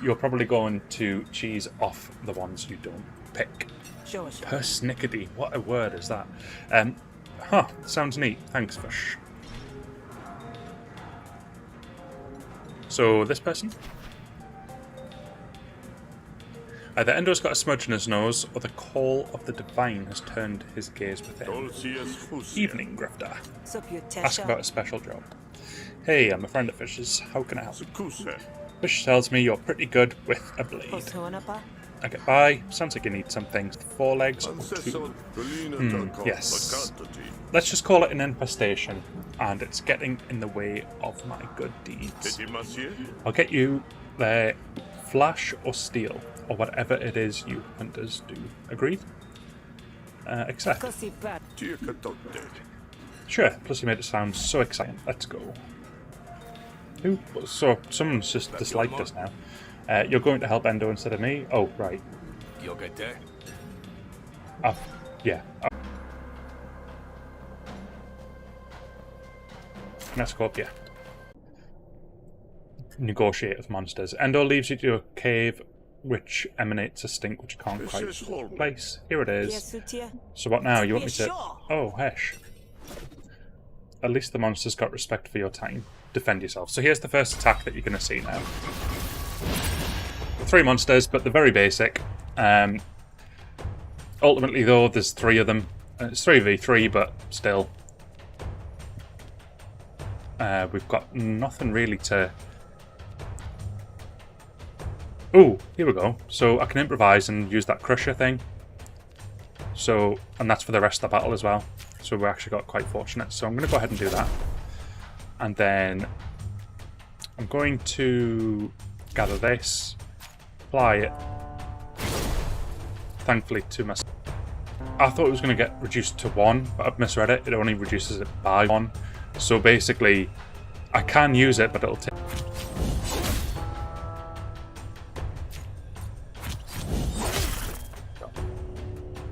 you're probably going to cheese off the ones you don't pick. Sure. Persnickety, what a word is that? Sounds neat. Thanks, Fish. So, this person? Either Endo's got a smudge in his nose, or the call of the divine has turned his gaze within. Evening, Grifter. Ask about a special job. Hey, I'm a friend of Fish's. How can I help? Fish tells me you're pretty good with a blade. I get by. Sounds like you need some things. 4 legs or 2. Yes. Let's just call it an infestation, and it's getting in the way of my good deeds. I'll get you there, flash or steel, or whatever it is you hunters do. Agreed? Accept. Sure, plus you made it sound so exciting. Let's go. Ooh, so someone's just disliked us now. You're going to help Endo instead of me? Oh, right. Yeah. Let's go up, yeah. Negotiate with monsters. Endo leaves you to a cave which emanates a stink which you can't quite place. Here it is. So what now? You want me to... Oh, hesh. At least the monster's got respect for your time. Defend yourself. So here's the first attack that you're going to see now. 3 monsters, but they're very basic. Ultimately, though, there's 3 of them. It's 3v3, but still. We've got nothing really to... Ooh, here we go. So I can improvise and use that crusher thing. So, and that's for the rest of the battle as well. So we actually got quite fortunate. So I'm going to go ahead and do that. And then I'm going to gather this, apply it, thankfully to myself. I thought it was going to get reduced to 1, but I've misread it. It only reduces it by 1. So basically, I can use it, but it'll take...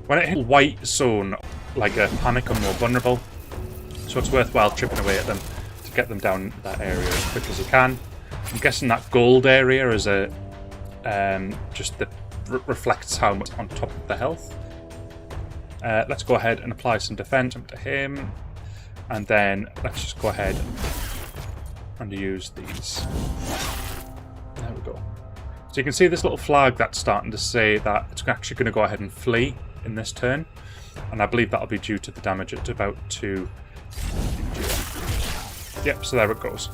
When it hits white zone, like a panic, I'm more vulnerable. So it's worthwhile chipping away at them to get them down that area as quick as you can. I'm guessing that gold area is a just that reflects how much on top of the health. Let's go ahead and apply some defense to him, and then let's just go ahead and use these. There we go. So you can see this little flag that's starting to say that it's actually going to go ahead and flee in this turn, and I believe that'll be due to the damage it's about to endure. Yep, so there it goes.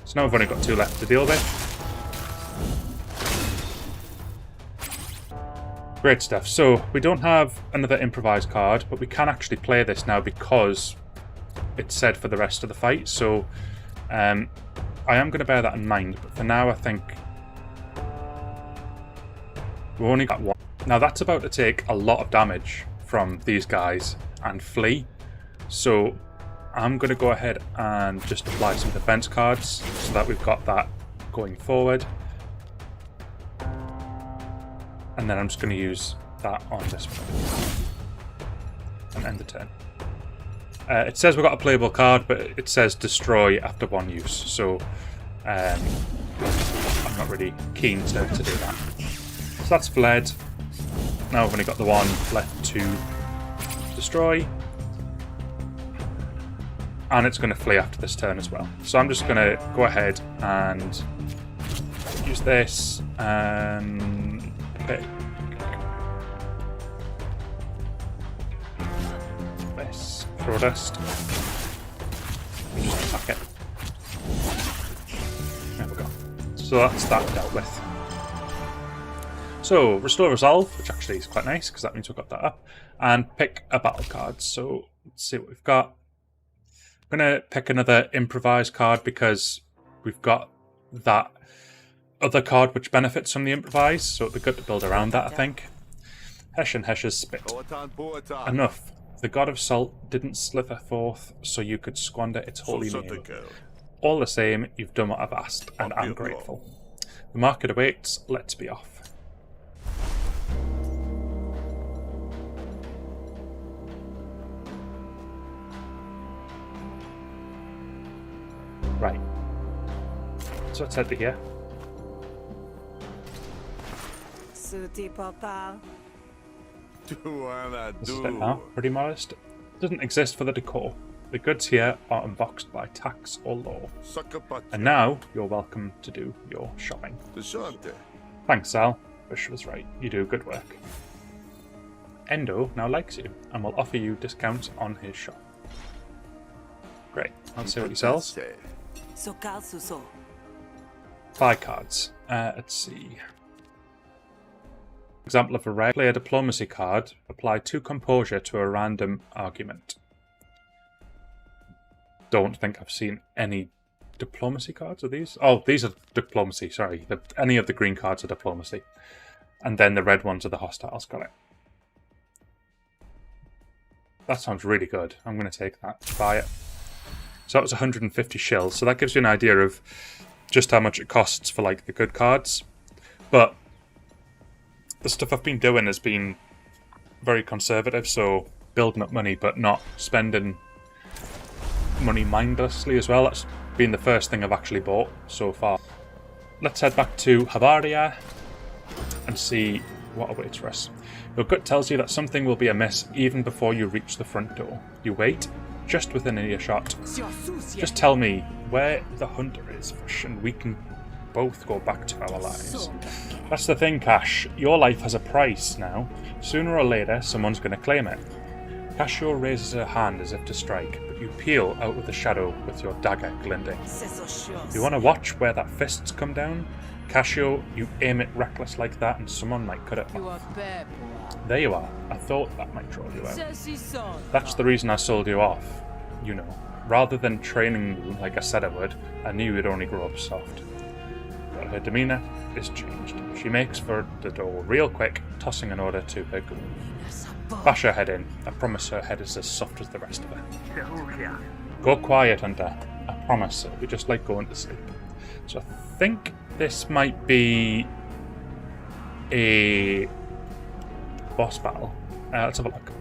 So now we've only got 2 left to deal with. Great stuff. So we don't have another improvised card, but we can actually play this now because it's said for the rest of the fight. So I am going to bear that in mind, but for now I think we've only got 1. Now that's about to take a lot of damage from these guys and flee. So I'm going to go ahead and just apply some defense cards so that we've got that going forward. And then I'm just going to use that on this one. And end the turn. It says we've got a playable card, but it says destroy after 1 use. So I'm not really keen to do that. So that's fled. Now we've only got the 1 left to destroy. And it's going to flee after this turn as well. So I'm just going to go ahead and use this and pick this, throw dust, and just attack it. There we go. So that's that dealt with. So restore resolve, which actually is quite nice because that means we've got that up, and pick a battle card. So let's see what we've got. I'm going to pick another improvised card because we've got that other card which benefits from the improvise, so it'd be good to build around that, I think. Hesh and Hesh's spit. Enough. The god of salt didn't slither forth so you could squander its holy name. All the same, you've done what I've asked, and I'm grateful. The market awaits, let's be off. Right. So let's head to here. Suti papa. This is it now. Pretty modest. Doesn't exist for the decor. The goods here are unboxed by tax or law. And now you're welcome to do your shopping. Thanks, Sal. Bush was right. You do good work. Endo now likes you and will offer you discounts on his shop. Great. Let's see what he sells. Buy cards. Let's see. Example of a rare player diplomacy card. Apply 2 composure to a random argument. Don't think I've seen any diplomacy cards. Are these? Oh, these are diplomacy. Sorry. Any of the green cards are diplomacy. And then the red ones are the hostiles. Got it. That sounds really good. I'm going to take that. Buy it. So that was 150 shills. So that gives you an idea of just how much it costs for like the good cards. But the stuff I've been doing has been very conservative. So building up money, but not spending money mindlessly as well. That's been the first thing I've actually bought so far. Let's head back to Havaria and see what awaits for us. Your gut tells you that something will be amiss even before you reach the front door. You wait, just within earshot. Just tell me where the hunter is, and we can both go back to our lives. That's the thing, Cash. Your life has a price now. Sooner or later, someone's going to claim it. Cassio raises her hand as if to strike, but you peel out of the shadow with your dagger glinting. You want to watch where that fist's come down? Cassio, you aim it reckless like that and someone might cut it off. There you are. I thought that might draw you out. That's the reason I sold you off, you know. Rather than training you like I said I would, I knew you'd only grow up soft. But her demeanour is changed. She makes for the door real quick, tossing an order to her goon. Bash her head in. I promise her head is as soft as the rest of her. Go quiet, Hunter. I promise it'll be just like going to sleep. So I think this might be a boss battle. Let's have a look.